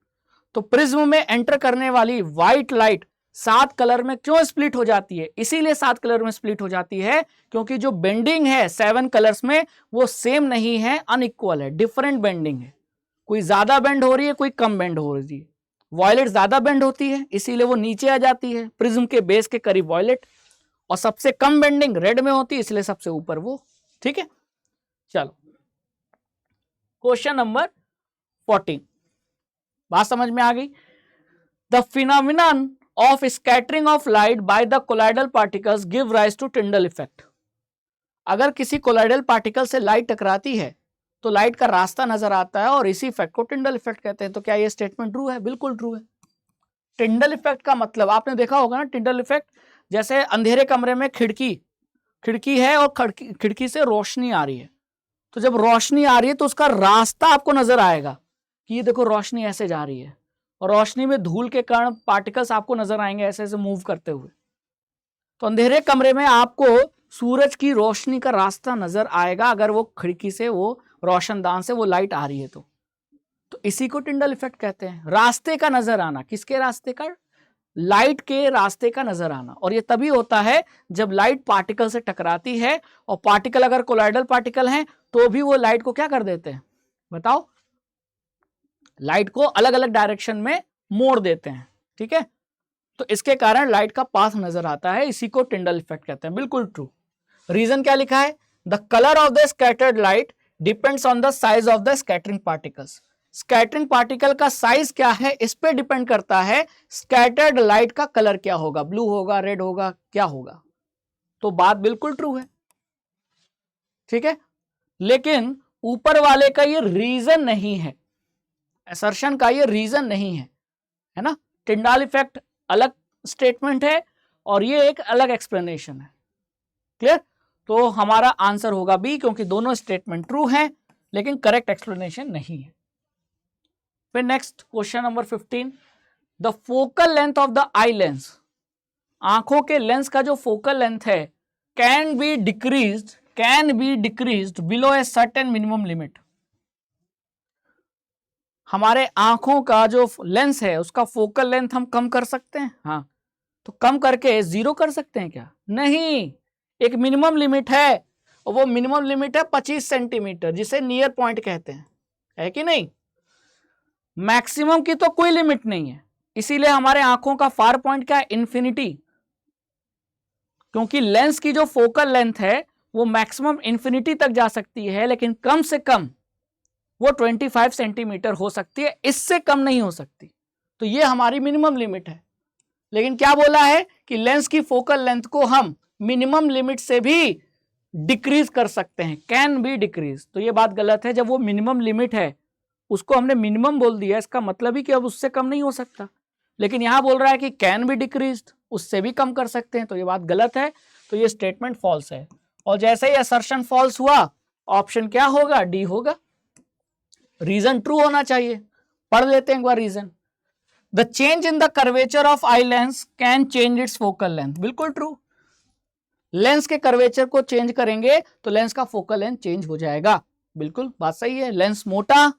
तो प्रिज्म में एंटर करने वाली व्हाइट लाइट 7 कलर में क्यों स्प्लिट हो जाती है? इसीलिए 7 कलर में स्प्लिट हो जाती है क्योंकि जो बेंडिंग है 7 कलर्स में वो सेम नहीं है, अनइक्वल है, डिफरेंट बेंडिंग है। कोई ज्यादा बेंड हो रही है, कोई कम बेंड हो रही है। वॉयलेट ज्यादा बेंड होती है इसीलिए वो नीचे आ जाती है प्रिज्म के बेस के करीब वॉयलेट, और सबसे कम बेंडिंग रेड में होती है इसलिए सबसे ऊपर वो। ठीक है, चलो क्वेश्चन नंबर 14, बात समझ में आ गई। The phenomenon of scattering of light by the colloidal particles give rise to Tyndall effect. अगर किसी कोलाइडल पार्टिकल से लाइट टकराती है तो लाइट का रास्ता नजर आता है और इसी इफेक्ट को टिंडल इफेक्ट कहते हैं। तो क्या ये स्टेटमेंट ट्रू है? बिल्कुल ट्रू है। टिंडल इफेक्ट का मतलब आपने देखा होगा ना, टिंडल इफेक्ट जैसे अंधेरे कमरे में खिड़की है और खिड़की से रोशनी आ रही है, तो जब रोशनी आ रही है तो उसका रास्ता आपको नजर आएगा कि ये देखो रोशनी ऐसे जा रही है, और रोशनी में धूल के कारण पार्टिकल्स आपको नजर आएंगे ऐसे ऐसे मूव करते हुए। तो अंधेरे कमरे में आपको सूरज की रोशनी का रास्ता नजर आएगा अगर वो खिड़की से, वो रोशनदान से वो लाइट आ रही है तो इसी को टिंडल इफेक्ट कहते हैं। रास्ते का नजर आना, किसके रास्ते का? लाइट के रास्ते का नजर आना। और ये तभी होता है जब लाइट पार्टिकल से टकराती है, और पार्टिकल अगर कोलाइडल पार्टिकल हैं तो भी वो लाइट को क्या कर देते हैं? बताओ, लाइट को अलग अलग डायरेक्शन में मोड़ देते हैं। ठीक है, तो इसके कारण लाइट का पाथ नजर आता है, इसी को टिंडल इफेक्ट कहते हैं। बिल्कुल ट्रू। रीजन क्या लिखा है? The colour of the scattered light depends on the size of the scattering particles. Scattering particle का साइज क्या है इस पे डिपेंड करता है स्कैटर्ड लाइट का कलर क्या होगा, ब्लू होगा, रेड होगा, क्या होगा। तो बात बिल्कुल ट्रू है। ठीक है, लेकिन ऊपर वाले का ये रीजन नहीं है, असर्शन का ये रीजन नहीं है ना। टिंडल इफेक्ट अलग स्टेटमेंट है और ये एक अलग एक्सप्लेनेशन है। क्लियर? तो हमारा आंसर होगा बी, क्योंकि दोनों स्टेटमेंट ट्रू हैं लेकिन करेक्ट एक्सप्लेनेशन नहीं है। फिर next question number 15, the focal length of the eye lens आंखों के लेंस का जो फोकल लेंथ है can be decreased below a certain minimum limit. हमारे आंखों का जो लेंस है उसका फोकल लेंथ हम कम कर सकते हैं, हाँ, तो कम करके 0 कर सकते हैं क्या? नहीं, एक मिनिमम लिमिट है और वो मिनिमम लिमिट है 25 सेंटीमीटर, जिसे नियर पॉइंट कहते हैं, है कि नहीं? मैक्सिमम की तो कोई लिमिट नहीं है, इसीलिए हमारे आंखों का फार पॉइंट क्या है? इन्फिनिटी, क्योंकि लेंस की जो फोकल लेंथ है वो मैक्सिमम इन्फिनिटी तक जा सकती है, लेकिन कम से कम वो 25 सेंटीमीटर हो सकती है, इससे कम नहीं हो सकती। तो ये हमारी मिनिमम लिमिट है। लेकिन क्या बोला है कि लेंस की फोकल लेंथ को हम मिनिमम लिमिट से भी डिक्रीज कर सकते हैं, कैन बी डिक्रीज। तो ये बात गलत है, जब वो मिनिमम लिमिट है उसको हमने मिनिमम बोल दिया, इसका मतलब ही कि अब उससे कम नहीं हो सकता। लेकिन यहां बोल रहा है कि कैन बी डिक्रीज्ड, उससे भी कम कर सकते हैं, तो ये बात गलत है, तो ये स्टेटमेंट फॉल्स है। और जैसे ही असर्शन फॉल्स हुआ, ऑप्शन क्या होगा? डी होगा। रीजन ट्रू होना चाहिए। पढ़ लेते हैं एक बार reason. The change in the curvature of eye lens can change its focal length, बिल्कुल ट्रू। लेंस के कर्वेचर को चेंज करेंगे तो लेंस का फोकल लेंथ चेंज हो जाएगा, बिल्कुल बात सही है। लेंस मोटा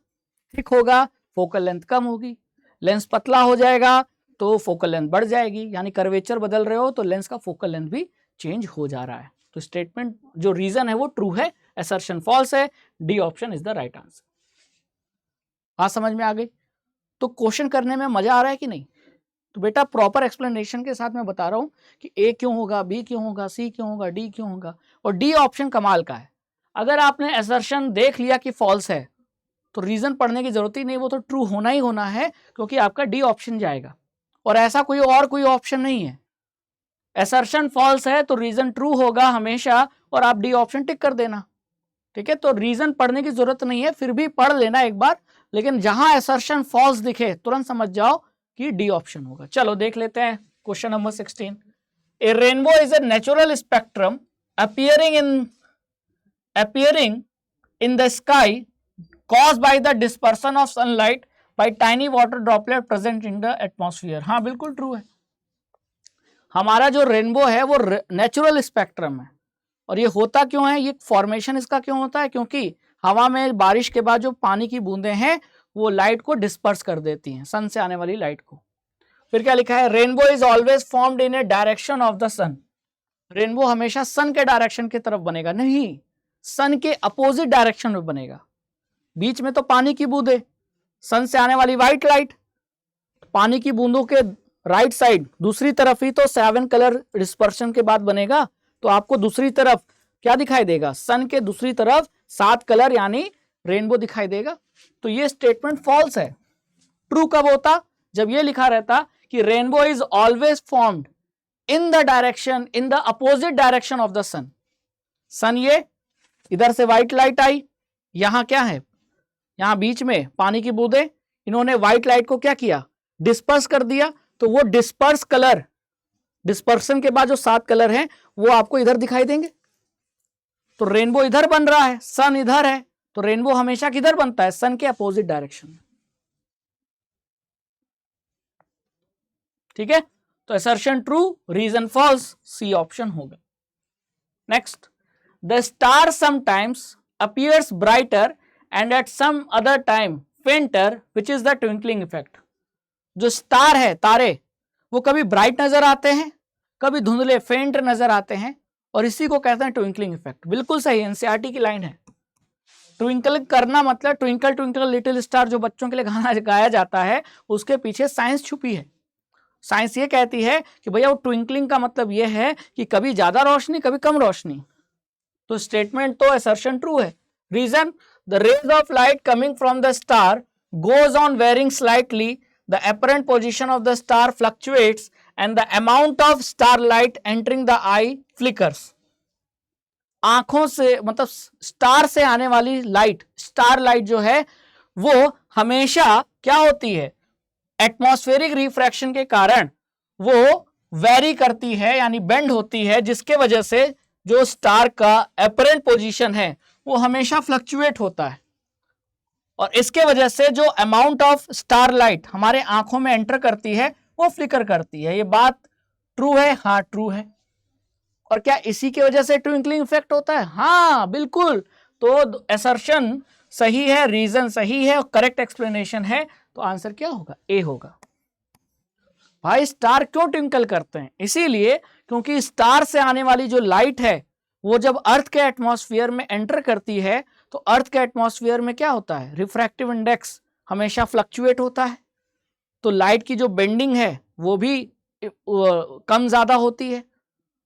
थिक होगा, फोकल लेंथ कम होगी। लेंस पतला हो जाएगा तो फोकल लेंथ बढ़ जाएगी, यानी कर्वेचर बदल रहे हो तो लेंस का फोकल लेंथ भी चेंज हो जा रहा है। तो स्टेटमेंट जो रीजन है वो ट्रू है, असर्शन फॉल्स है। D option is the right answer. आज समझ में आ गई? तो क्वेश्चन करने में मजा आ रहा है कि नहीं? तो बेटा प्रॉपर एक्सप्लेनेशन के साथ मैं बता रहा हूं कि ए क्यों होगा, बी क्यों होगा, सी क्यों होगा, डी क्यों होगा। और डी ऑप्शन कमाल का है। अगर आपने असर्शन देख लिया कि फॉल्स है तो रीजन पढ़ने की जरूरत ही नहीं, वो तो ट्रू होना ही होना है, क्योंकि आपका डी ऑप्शन जाएगा और ऐसा कोई ऑप्शन नहीं है। असर्शन फॉल्स है तो रीजन ट्रू होगा हमेशा और आप डी ऑप्शन टिक कर देना, ठीक है। तो रीजन पढ़ने की जरूरत नहीं है, फिर भी पढ़ लेना एक बार, लेकिन जहां असर्शन फॉल्स दिखे तुरंत समझ जाओ कि डी ऑप्शन होगा। चलो देख लेते हैं question number 16। A rainbow is a natural spectrum appearing in the sky caused by the dispersion of sunlight by tiny water droplet present in the atmosphere। हाँ बिल्कुल ट्रू है। हमारा जो रेनबो है वो नेचुरल स्पेक्ट्रम है, और ये होता क्यों है, ये फॉर्मेशन इसका क्यों होता है? क्योंकि हवा में बारिश के बाद जो पानी की बूंदें हैं वो लाइट को डिस्पर्स कर देती हैं, सन से आने वाली लाइट को। फिर क्या लिखा है? Rainbow is always formed in a direction of the sun. Rainbow हमेशा सन के डायरेक्शन की तरफ बनेगा? नहीं, सन के अपोजिट डायरेक्शन में बनेगा। बीच में तो पानी की बूंदें, सन से आने वाली व्हाइट लाइट, पानी की बूंदों के राइट साइड दूसरी तरफ ही तो 7 कलर डिस्पर्शन के बाद बनेगा, तो आपको दूसरी तरफ क्या दिखाई देगा? सन के दूसरी तरफ 7 कलर यानी रेनबो दिखाई देगा। तो ये स्टेटमेंट फॉल्स है। ट्रू कब होता? जब ये लिखा रहता कि rainbow is always formed in the direction, in the opposite direction of the sun. Sun ये इधर से व्हाइट लाइट आई, यहां क्या है, यहां बीच में पानी की बूंदें, इन्होंने व्हाइट लाइट को क्या किया? डिस्पर्स कर दिया। तो वो डिस्पर्स कलर, डिस्पर्सन के बाद जो 7 कलर हैं वो आपको इधर दिखाई देंगे। तो रेनबो इधर बन रहा है, सन इधर है, तो रेनबो हमेशा किधर बनता है? सन के अपोजिट डायरेक्शन में, ठीक है। तो assertion true, reason false, C option होगा। Next, the star sometimes appears brighter and at some other time fainter, which is the twinkling effect. जो स्टार है, तारे, वो कभी ब्राइट नजर आते हैं, कभी धुंधले फेंट नजर आते हैं, और इसी को कहते हैं ट्विंकलिंग इफेक्ट। बिल्कुल सही, एनसीईआरटी की लाइन है। ट्विंकल करना मतलब ट्विंकल ट्विंकल लिटिल स्टार जो बच्चों के लिए गाना गाया जाता है, उसके पीछे साइंस छुपी है। साइंस ये कहती है कि भैया वो ट्विंकलिंग का मतलब ये है कि कभी ज्यादा रोशनी कभी कम रोशनी। तो स्टेटमेंट तो असर्शन ट्रू है। Reason, the rays of light coming from the star goes on varying slightly, the apparent position of the star fluctuates and the amount of star light entering the eye flickers. आंखों से मतलब star से आने वाली light, star light जो है वो हमेशा क्या होती है? एटमॉस्फेरिक रिफ्रैक्शन के कारण वो वेरी करती है, यानी बेंड होती है, जिसके वजह से जो स्टार का अपरेंट पोजीशन है वो हमेशा फ्लक्चुएट होता है, और इसके वजह से जो अमाउंट ऑफ स्टार लाइट हमारे आंखों में एंटर करती है वो फ्लिकर करती है। ये बात ट्रू है? हाँ ट्रू है। और क्या इसी की वजह से ट्विंकलिंग इफेक्ट होता है? हाँ बिल्कुल। तो असर्शन सही है, रीजन सही है और करेक्ट एक्सप्लेनेशन है, तो आंसर क्या होगा? ए होगा। भाई स्टार क्यों ट्विंकल करते हैं? इसीलिए क्योंकि स्टार से आने वाली जो लाइट है वो जब अर्थ के एटमॉस्फेयर में एंटर करती है तो अर्थ के एटमॉस्फेयर में क्या होता है? रिफ्रैक्टिव इंडेक्स हमेशा फ्लक्चुएट होता है, तो लाइट की जो बेंडिंग है वो भी कम ज्यादा होती है।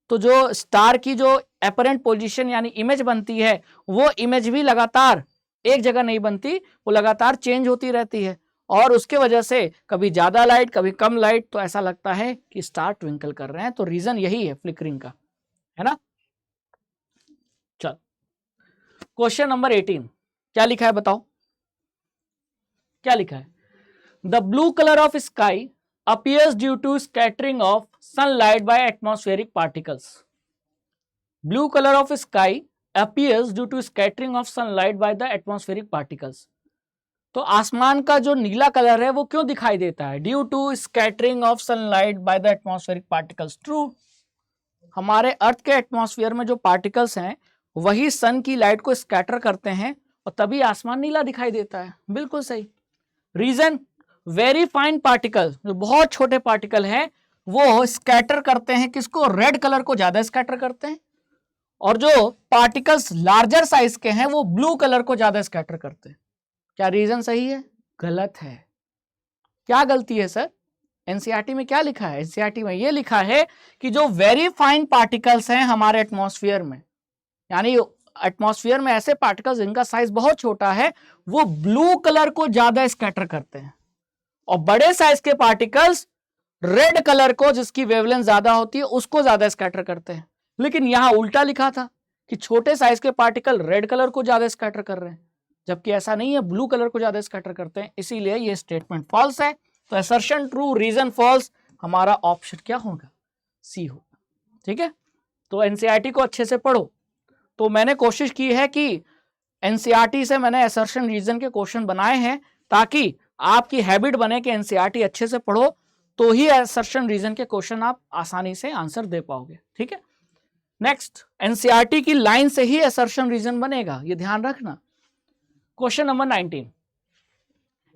तो जो स्टार की जो एपरेंट पोजीशन यानी इमेज बनती है वो इमेज भी लगातार एक जगह नहीं बनती, वो लगातार चेंज होती रहती है और उसके वजह से कभी ज्यादा लाइट कभी कम लाइट, तो ऐसा लगता है कि स्टार ट्विंकल कर रहे हैं। तो रीजन यही है फ्लिकरिंग का, है ना। चल क्वेश्चन नंबर 18 क्या लिखा है बताओ? क्या लिखा है? The blue colour of sky appears due to scattering of sunlight by atmospheric particles. Blue color of sky appears due to scattering of sunlight by the atmospheric particles. तो आसमान का जो नीला कलर है वो क्यों दिखाई देता है? Due to scattering of sunlight by the atmospheric particles. True, हमारे अर्थ के एटमॉस्फेयर में जो पार्टिकल्स हैं वही सन की लाइट को स्कैटर करते हैं और तभी आसमान नीला दिखाई देता है। बिल्कुल सही। रीजन, वेरी फाइन पार्टिकल, जो बहुत छोटे पार्टिकल हैं वो स्कैटर करते हैं किसको? रेड कलर को ज्यादा स्कैटर करते हैं, और जो पार्टिकल्स लार्जर साइज के हैं वो ब्लू कलर को ज्यादा स्कैटर करते हैं। क्या रीजन सही है? गलत है। क्या गलती है सर? एनसीईआरटी में क्या लिखा है? एनसीईआरटी में ये लिखा है कि जो वेरी फाइन पार्टिकल्स हैं हमारे एटमॉस्फेयर में, यानी एटमॉस्फेयर में ऐसे पार्टिकल्स जिनका साइज बहुत छोटा है वो ब्लू कलर को ज्यादा स्कैटर करते हैं, और बड़े साइज के पार्टिकल्स रेड कलर को, जिसकी वेवलेंथ ज्यादा होती है, उसको ज्यादा स्कैटर करते हैं। लेकिन यहां उल्टा लिखा था कि छोटे साइज के पार्टिकल रेड कलर को ज्यादा स्कैटर कर रहे हैं, जबकि ऐसा नहीं है, ब्लू कलर को ज्यादा स्कैटर करते हैं। इसीलिए ये स्टेटमेंट फॉल्स है। तो असर्शन ट्रू, रीजन फॉल्स, हमारा ऑप्शन क्या होगा? सी होगा। ठीक है, तो एनसीईआरटी को अच्छे से पढ़ो। तो मैंने कोशिश की है कि एनसीईआरटी से मैंने असर्शन रीजन के क्वेश्चन बनाए हैं ताकि आपकी हैबिट बने कि एनसीईआरटी अच्छे से पढ़ो, तो ही असर्शन रीजन के क्वेश्चन आप आसानी से आंसर दे पाओगे। ठीक है, नेक्स्ट, एनसीईआरटी की लाइन से ही असर्शन रीजन बनेगा, ये ध्यान रखना। Question number 19,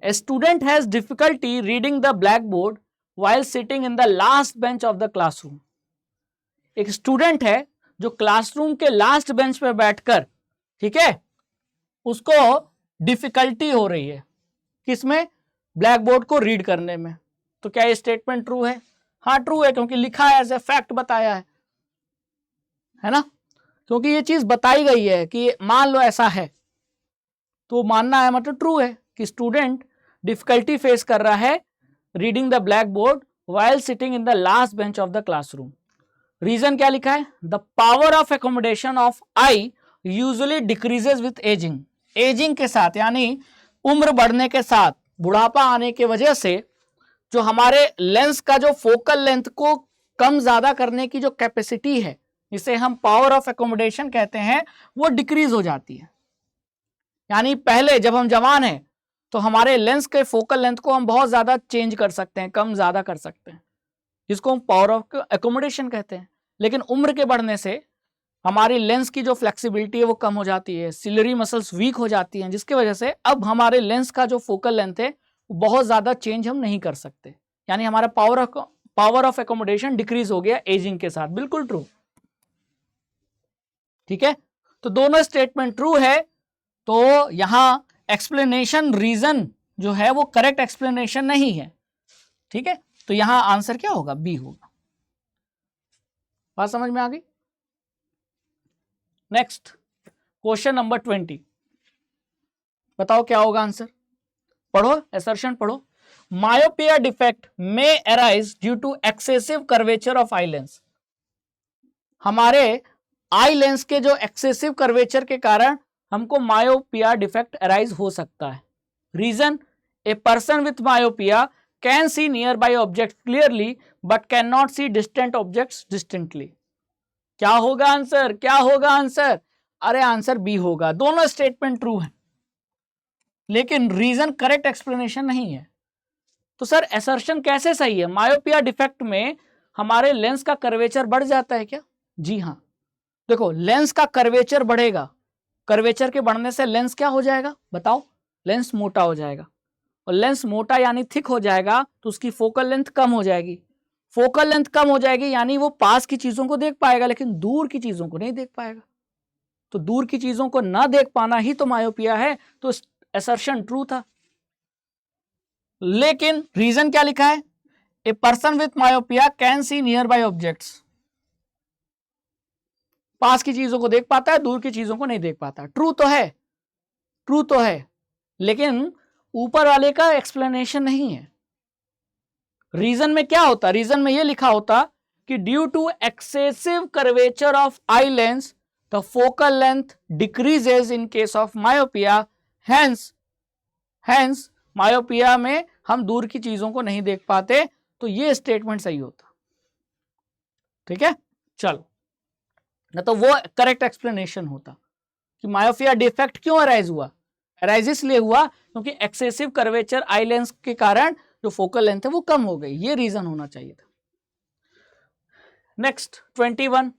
a student has difficulty reading the black board while sitting in the last bench of the classroom. एक स्टूडेंट है जो क्लासरूम के लास्ट बेंच पे बैठकर, ठीक है, उसको डिफिकल्टी हो रही है किसमें? ब्लैक बोर्ड को रीड करने में। तो क्या ये स्टेटमेंट ट्रू है? हाँ ट्रू है, क्योंकि लिखा है, एज ए फैक्ट बताया है ना, क्योंकि ये चीज बताई गई है कि मान लो ऐसा है, तो मानना है मतलब ट्रू है कि स्टूडेंट डिफिकल्टी फेस कर रहा है reading the black board while sitting in the last bench of the classroom. Reason क्या लिखा है? The power of accommodation of eye usually decreases with ageing. Ageing के साथ, यानी उम्र बढ़ने के साथ, बुढ़ापा आने की वजह से जो हमारे लेंस का जो फोकल लेंथ को कम ज्यादा करने की जो कैपेसिटी है, जिसे हम पावर ऑफ एकोमोडेशन कहते हैं, वो डिक्रीज हो जाती है। यानी पहले जब हम जवान हैं तो हमारे लेंस के फोकल लेंथ को हम बहुत ज्यादा चेंज कर सकते हैं, कम ज्यादा कर सकते हैं, जिसको हम पावर ऑफ एकोमोडेशन कहते हैं। लेकिन उम्र के बढ़ने से हमारी लेंस की जो फ्लेक्सिबिलिटी है वो कम हो जाती है, सिलरी मसल्स वीक हो जाती हैं, जिसकी वजह से अब हमारे लेंस का जो फोकल लेंथ है वो बहुत ज्यादा चेंज हम नहीं कर सकते, यानी हमारा पावर ऑफ एकोमोडेशन डिक्रीज हो गया एजिंग के साथ। बिल्कुल ट्रू। ठीक है, तो दोनों स्टेटमेंट ट्रू है। तो यहां एक्सप्लेनेशन रीजन जो है वो करेक्ट एक्सप्लेनेशन नहीं है। ठीक है, तो यहां आंसर क्या होगा? बी होगा। बात समझ में आ गई? नेक्स्ट, क्वेश्चन नंबर 20, बताओ क्या होगा आंसर? पढ़ो, असर्शन पढ़ो। मायोपिया डिफेक्ट में arise due to excessive curvature of eye lens. हमारे आई लेंस के जो एक्सेसिव कर्वेचर के कारण हमको मायोपिया डिफेक्ट अराइज हो सकता है। Reason, a person with myopia can see nearby object clearly but can not see distant objects distantly. क्या होगा आंसर? क्या होगा आंसर? अरे आंसर बी होगा। दोनों स्टेटमेंट ट्रू है, लेकिन रीजन करेक्ट एक्सप्लेनेशन नहीं है। तो सर असर्शन कैसे सही है? मायोपिया डिफेक्ट में हमारे लेंस का कर्वेचर बढ़ जाता है क्या? जी हाँ, देखो लेंस का कर्वेचर बढ़ेगा, कर्वेचर के बढ़ने से लेंस क्या हो जाएगा बताओ? लेंस मोटा हो जाएगा, और लेंस मोटा यानी थिक हो जाएगा तो उसकी फोकल लेंथ कम हो जाएगी। फोकल लेंथ कम हो जाएगी यानी वो पास की चीजों को देख पाएगा लेकिन दूर की चीजों को नहीं देख पाएगा। तो दूर की चीजों को ना देख पाना ही तो मायोपिया है, तो असर्शन ट्रू था। लेकिन रीजन क्या लिखा है? A person with myopia can see nearby objects, पास की चीजों को देख पाता है, दूर की चीजों को नहीं देख पाता। ट्रू तो है, ट्रू तो है, लेकिन ऊपर वाले का एक्सप्लेनेशन नहीं है। रीजन में क्या होता? रीजन में यह लिखा होता कि due to excessive curvature of eye lens the focal length decreases in case of myopia, hence myopia में हम दूर की चीजों को नहीं देख पाते। तो ये स्टेटमेंट सही होता। ठीक है, चलो, ना तो वो करेक्ट एक्सप्लेनेशन होता कि मायोपिया डिफेक्ट क्यों अराइज हुआ। अराइज इसलिए हुआ क्योंकि एक्सेसिव कर्वेचर आई लेंस के कारण जो फोकल लेंथ है वो कम हो गई, ये रीजन होना चाहिए था। Next 21,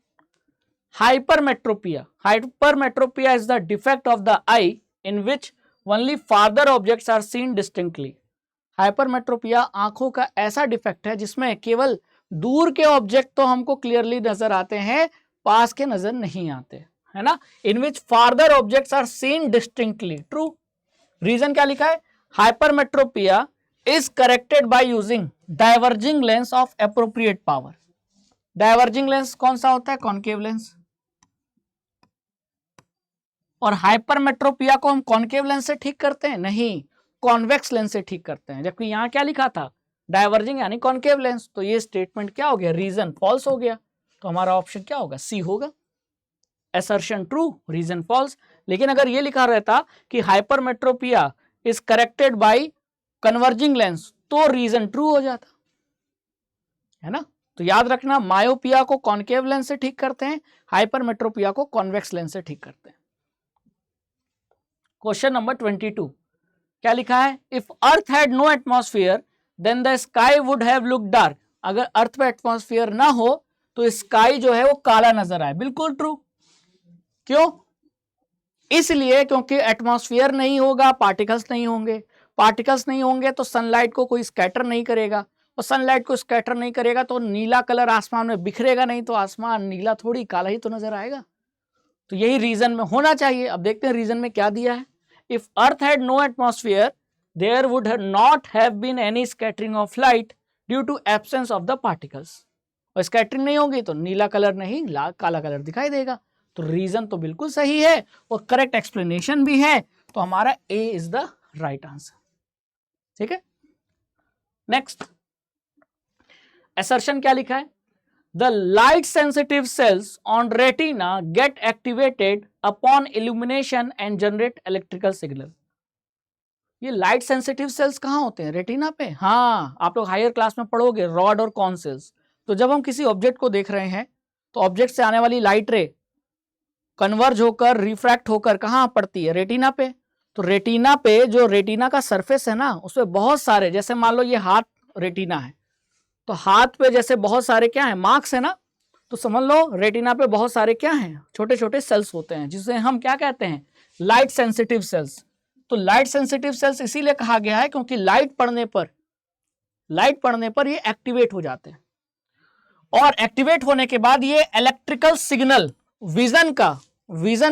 hypermetropia. Hypermetropia is the defect of the eye in which only farther objects are seen distinctly. Hypermetropia आंखों का ऐसा डिफेक्ट है जिसमें केवल दूर के ऑब्जेक्ट तो हमको क्लियरली नजर आते हैं, पास के नजर नहीं आते, है ना। In which farther objects are seen distinctly, true. Reason क्या लिखा है? Hypermetropia is corrected by using diverging lens of appropriate power। Diverging lens कौन सा होता है? Concave lens. और हाइपरमेट्रोपिया को हम कॉनकेव लेंस से ठीक करते हैं? नहीं, कॉन्वेक्स लेंस से ठीक करते हैं। जबकि यहां क्या लिखा था? डाइवर्जिंग यानी कॉनकेव लेंस। तो ये स्टेटमेंट क्या हो गया? रीजन फॉल्स हो गया। तो हमारा ऑप्शन क्या होगा? सी होगा। Assertion true, reason false. लेकिन अगर ये लिखा रहता कि hypermetropia is corrected by converging lens तो रीजन ट्रू हो जाता, है ना। तो याद रखना, मायोपिया को कॉनकेव लेंस से ठीक करते हैं, हाइपरमेट्रोपिया को कॉन्वेक्स लेंस से ठीक करते हैं। क्वेश्चन नंबर 22, क्या लिखा है? If earth had no atmosphere then the sky would have look dark. अगर अर्थ पे एटमॉस्फेयर ना हो तो स्काई जो है वो काला नजर आए। बिल्कुल ट्रू। क्यों? इसलिए क्योंकि एटमॉस्फेयर नहीं होगा, पार्टिकल्स नहीं होंगे। पार्टिकल्स नहीं होंगे तो सनलाइट को कोई स्कैटर नहीं करेगा, और सनलाइट को स्कैटर नहीं करेगा तो नीला कलर आसमान में बिखरेगा नहीं, तो आसमान नीला थोड़ी, काला ही तो नजर आएगा। तो यही रीजन में होना चाहिए। अब देखते हैं रीजन में क्या दिया है। If earth had no atmosphere there would not have been any scattering of light due to absence of the particles. और स्कैटरिंग नहीं होगी तो नीला कलर नहीं, काला कलर दिखाई देगा। तो रीजन तो बिल्कुल सही है और करेक्ट एक्सप्लेनेशन भी है। तो हमारा ए इज द राइट आंसर। ठीक है, नेक्स्ट असर्शन क्या लिखा है? The light sensitive sales on retina gate activated upon illumination and generate electrical signal. ये लाइट सेंसिटिव सेल्स कहां होते हैं? रेटिना पे। हाँ, आप लोग हायर क्लास में पढ़ोगे रॉड और कॉन सेल्स। तो जब हम किसी ऑब्जेक्ट को देख रहे हैं तो ऑब्जेक्ट से आने वाली लाइट रे कन्वर्ज होकर रिफ्रैक्ट होकर कहां पड़ती है? रेटिना पे। तो रेटिना पे जो रेटिना का सरफेस है ना, उसमें बहुत सारे, जैसे मान लो ये हाथ रेटिना है, तो हाथ पे जैसे बहुत सारे क्या है? मार्क्स है ना। तो समझ लो रेटिना पे बहुत सारे क्या हैं? छोटे छोटे सेल्स होते हैं, जिसे हम क्या कहते हैं? Light sensitive sales. तो लाइट सेंसिटिव सेल्स इसीलिए कहा गया है क्योंकि लाइट पड़ने पर ये एक्टिवेट हो जाते हैं, और एक्टिवेट होने के बाद ये इलेक्ट्रिकल सिग्नल, विजन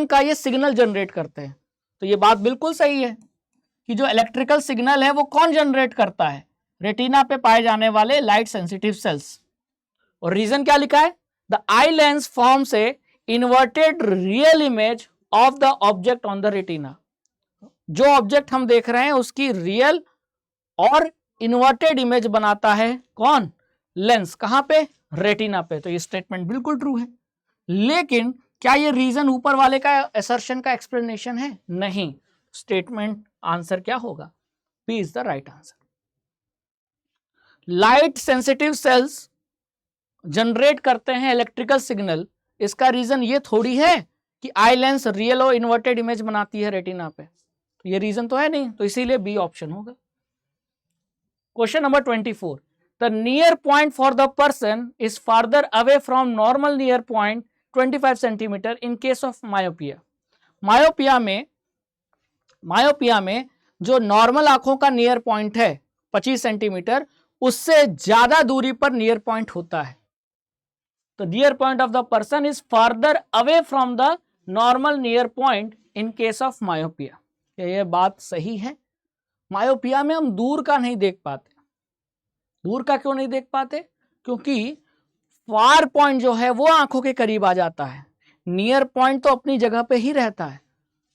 का ये सिग्नल जनरेट करते हैं। तो ये बात बिल्कुल सही है कि जो इलेक्ट्रिकल सिग्नल है वो कौन जनरेट करता है? रेटिना पे पाए जाने वाले लाइट सेंसिटिव सेल्स। और रीजन क्या लिखा है? The eye lens forms a inverted real image of the object on the retina. जो ऑब्जेक्ट हम देख रहे हैं उसकी रियल और इन्वर्टेड इमेज बनाता है कौन? लेंस। कहां पे? रेटिना पे। तो ये स्टेटमेंट बिल्कुल ट्रू है। लेकिन क्या ये रीजन ऊपर वाले का असर्शन का एक्सप्लेनेशन है? नहीं। स्टेटमेंट आंसर क्या होगा? B is the right answer. Light sensitive cells generate करते हैं इलेक्ट्रिकल सिग्नल। इसका रीजन ये थोड़ी है कि आई लेंस रियल और इन्वर्टेड इमेज बनाती है रेटिना पे। तो ये रीजन तो है नहीं, तो इसीलिए बी ऑप्शन होगा। Question number 24, the near point for the person is farther away from normal near point 25 centimetre in case of myopia. Myopia में जो नॉर्मल आंखों का नियर पॉइंट है 25 सेंटीमीटर, उससे ज्यादा दूरी पर नियर पॉइंट होता है। तो near point of the person is farther away from the normal near point in case of myopia. क्या यह बात सही है? मायोपिया में हम दूर का नहीं देख पाते। दूर का क्यों नहीं देख पाते? क्योंकि फार पॉइंट जो है वो आंखों के करीब आ जाता है, नियर पॉइंट तो अपनी जगह पे ही रहता है।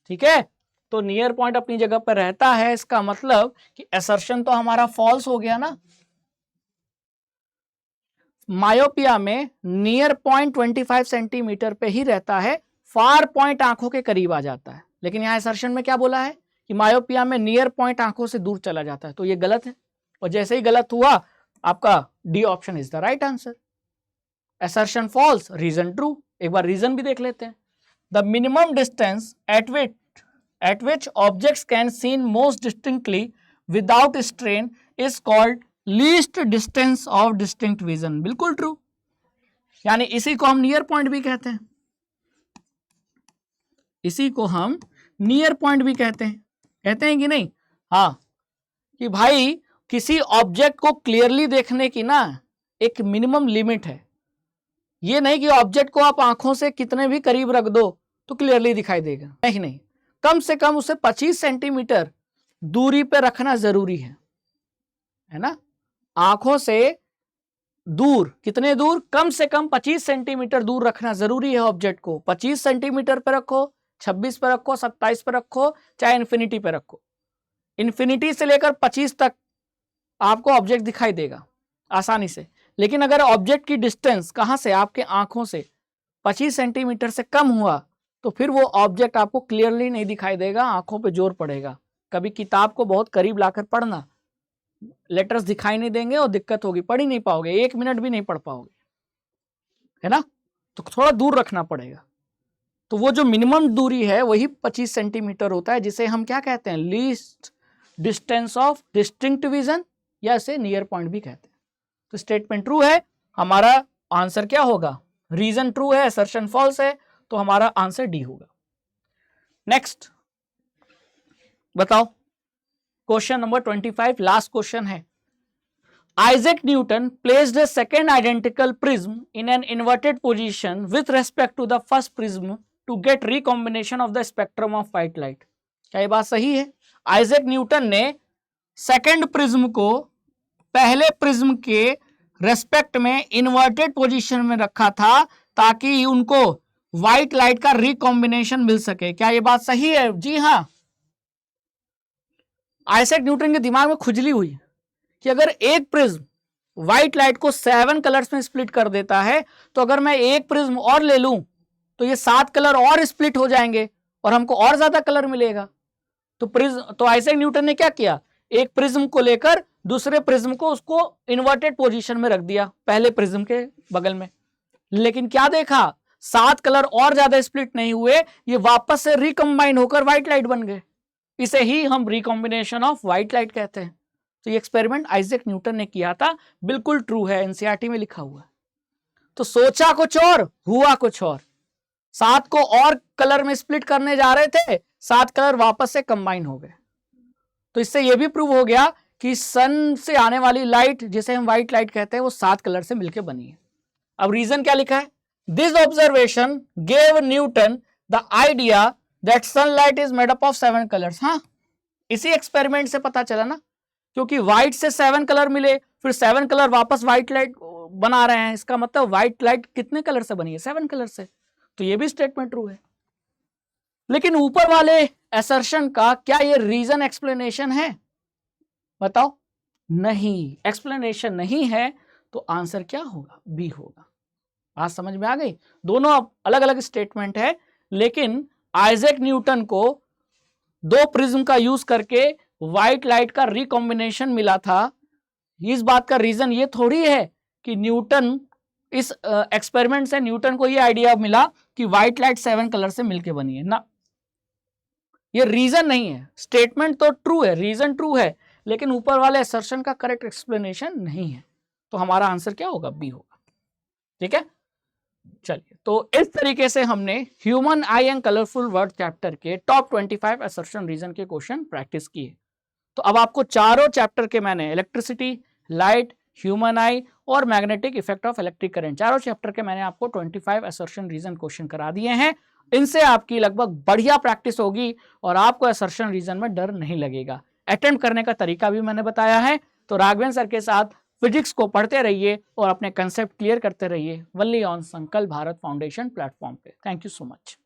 ठीक है, तो नियर पॉइंट अपनी जगह पर रहता है, इसका मतलब कि असर्शन तो हमारा फॉल्स हो गया ना। मायोपिया में नियर पॉइंट 25 सेंटीमीटर पे ही रहता है, फार पॉइंट आंखों के करीब आ जाता है। लेकिन यहां असर्शन में क्या बोला है कि मायोपिया में नियर पॉइंट आंखों से दूर चला जाता है, तो ये गलत है। और जैसे ही गलत हुआ, आपका D option is the right answer. Assertion false, reason true. एक बार रीजन भी देख लेते हैं। The minimum distance at which objects can seen most distinctly without strain is called least distance of distinct vision। बिल्कुल ट्रू, यानी इसी को हम नियर पॉइंट भी कहते हैं। इसी को हम नियर पॉइंट भी कहते हैं कि नहीं? हाँ, कि भाई किसी ऑब्जेक्ट को क्लियरली देखने की ना एक मिनिमम लिमिट है। ये नहीं कि ऑब्जेक्ट को आप आंखों से कितने भी करीब रख दो तो क्लियरली दिखाई देगा, नहीं, कम से कम उसे 25 सेंटीमीटर दूरी पे रखना जरूरी है ना। आंखों से दूर, कितने दूर? कम से कम 25 सेंटीमीटर दूर रखना जरूरी है ऑब्जेक्ट को। 25 सेंटीमीटर पे रखो, 26 पे रखो, 27 पे रखो, चाहे इन्फिनिटी पे रखो, इन्फिनिटी से लेकर 25 तक आपको ऑब्जेक्ट दिखाई देगा आसानी से। लेकिन अगर ऑब्जेक्ट की डिस्टेंस कहां से, आपके आंखों से 25 सेंटीमीटर से कम हुआ, तो फिर वो ऑब्जेक्ट आपको क्लियरली नहीं दिखाई देगा, आंखों पे जोर पड़ेगा। कभी किताब को बहुत करीब लाकर पढ़ना, लेटर्स दिखाई नहीं देंगे और दिक्कत होगी, पढ़ ही नहीं पाओगे, 1 मिनट भी नहीं पढ़ पाओगे, है ना। तो थोड़ा दूर रखना पड़ेगा। तो वो जो मिनिमम दूरी है वही 25 सेंटीमीटर होता है, जिसे हम क्या कहते हैं? Least distance of distinct vision, या इसे नियर पॉइंट भी कहते हैं। तो स्टेटमेंट ट्रू है, हमारा आंसर क्या होगा? रीजन ट्रू है, असर्शन फॉल्स है, तो हमारा आंसर डी होगा। नेक्स्ट बताओ, क्वेश्चन नंबर 25, लास्ट क्वेश्चन है। Isaac Newton placed a second identical prism in an inverted position with respect to the first prism to get recombination of the spectrum of white light. क्या ये बात सही है? Isaac Newton ने second prism को पहले prism के respect में इन्वर्टेड पोजीशन में रखा था ताकि उनको व्हाइट लाइट का रिकॉम्बिनेशन मिल सके। क्या ये बात सही है? जी हाँ। आइजैक न्यूटन के दिमाग में खुजली हुई कि अगर एक प्रिज्म व्हाइट लाइट को 7 कलर्स में स्प्लिट कर देता है, तो अगर मैं एक प्रिज्म और ले लूं तो ये 7 कलर और स्प्लिट हो जाएंगे और हमको और ज्यादा कलर मिलेगा। तो आइजैक न्यूटन ने क्या किया? एक प्रिज्म को लेकर दूसरे प्रिज्म को उसको इन्वर्टेड पोजीशन में रख दिया पहले प्रिज्म के बगल में। लेकिन क्या देखा? 7 कलर और ज्यादा स्प्लिट नहीं हुए, ये वापस से रिकंबाइन होकर व्हाइट लाइट बन गए। इसे ही हम रिकॉम्बिनेशन ऑफ व्हाइट लाइट कहते हैं। तो ये एक्सपेरिमेंट आइजैक न्यूटन ने किया था, बिल्कुल ट्रू है, एनसीईआरटी में लिखा हुआ है। तो सोचा कुछ और, हुआ कुछ और। 7 को और कलर में स्प्लिट करने जा रहे थे, 7 कलर वापस से कंबाइन हो गए। तो इससे यह भी प्रूव हो गया कि सन से आने वाली लाइट, जिसे हम व्हाइट लाइट कहते हैं, वो 7 कलर से मिलकर बनी है। अब रीजन क्या लिखा है? This observation gave Newton the idea that sunlight is made up of 7 colours. हाँ, इसी एक्सपेरिमेंट से पता चला ना, क्योंकि व्हाइट से 7 कलर मिले, फिर 7 कलर वापस व्हाइट लाइट बना रहे हैं, इसका मतलब व्हाइट लाइट कितने कलर से बनी है? 7 कलर से। तो ये भी स्टेटमेंट ट्रू है। लेकिन ऊपर वाले असर्शन का क्या ये रीजन एक्सप्लेनेशन है? बताओ। नहीं, एक्सप्लेनेशन नहीं है, तो आंसर क्या होगा? बी होगा। बात समझ में आ गई? दोनों अलग अलग स्टेटमेंट है, लेकिन आइजैक न्यूटन को 2 प्रिज्म का यूज करके व्हाइट लाइट का रिकॉम्बिनेशन मिला था। इस बात का रीजन ये थोड़ी है कि न्यूटन, इस एक्सपेरिमेंट से न्यूटन को ये आइडिया मिला कि व्हाइट लाइट 7 कलर से मिलके बनी है ना। ये रीजन नहीं है। स्टेटमेंट तो ट्रू है, रीजन ट्रू है, लेकिन ऊपर वाले असर्शन का करेक्ट एक्सप्लेनेशन नहीं है। तो हमारा आंसर क्या होगा? बी होगा। ठीक है, चलिए, तो इस तरीके से हमने human I and colourful word chapter के टॉप 25 असर्शन रीजन के क्वेश्चन प्रैक्टिस किए। तो अब आपको चारों चैप्टर के मैंने इलेक्ट्रिसिटी, लाइट, ह्यूमन आई और magnetic effect of electric current, चारों चैप्टर के मैंने आपको 25 असर्शन रीजन क्वेश्चन करा दिए हैं। इनसे आपकी लगभग बढ़िया प्रैक्टिस होगी और आपको असर्शन रीजन में डर नहीं लगेगा। अटेम्प्ट करने का तरीका भी मैंने बताया है। तो राघवेंद्र सर के साथ फिजिक्स को पढ़ते रहिए और अपने कंसेप्ट क्लियर करते रहिए वनली ऑन संकल्प भारत फाउंडेशन प्लेटफॉर्म पे। Thank you so much.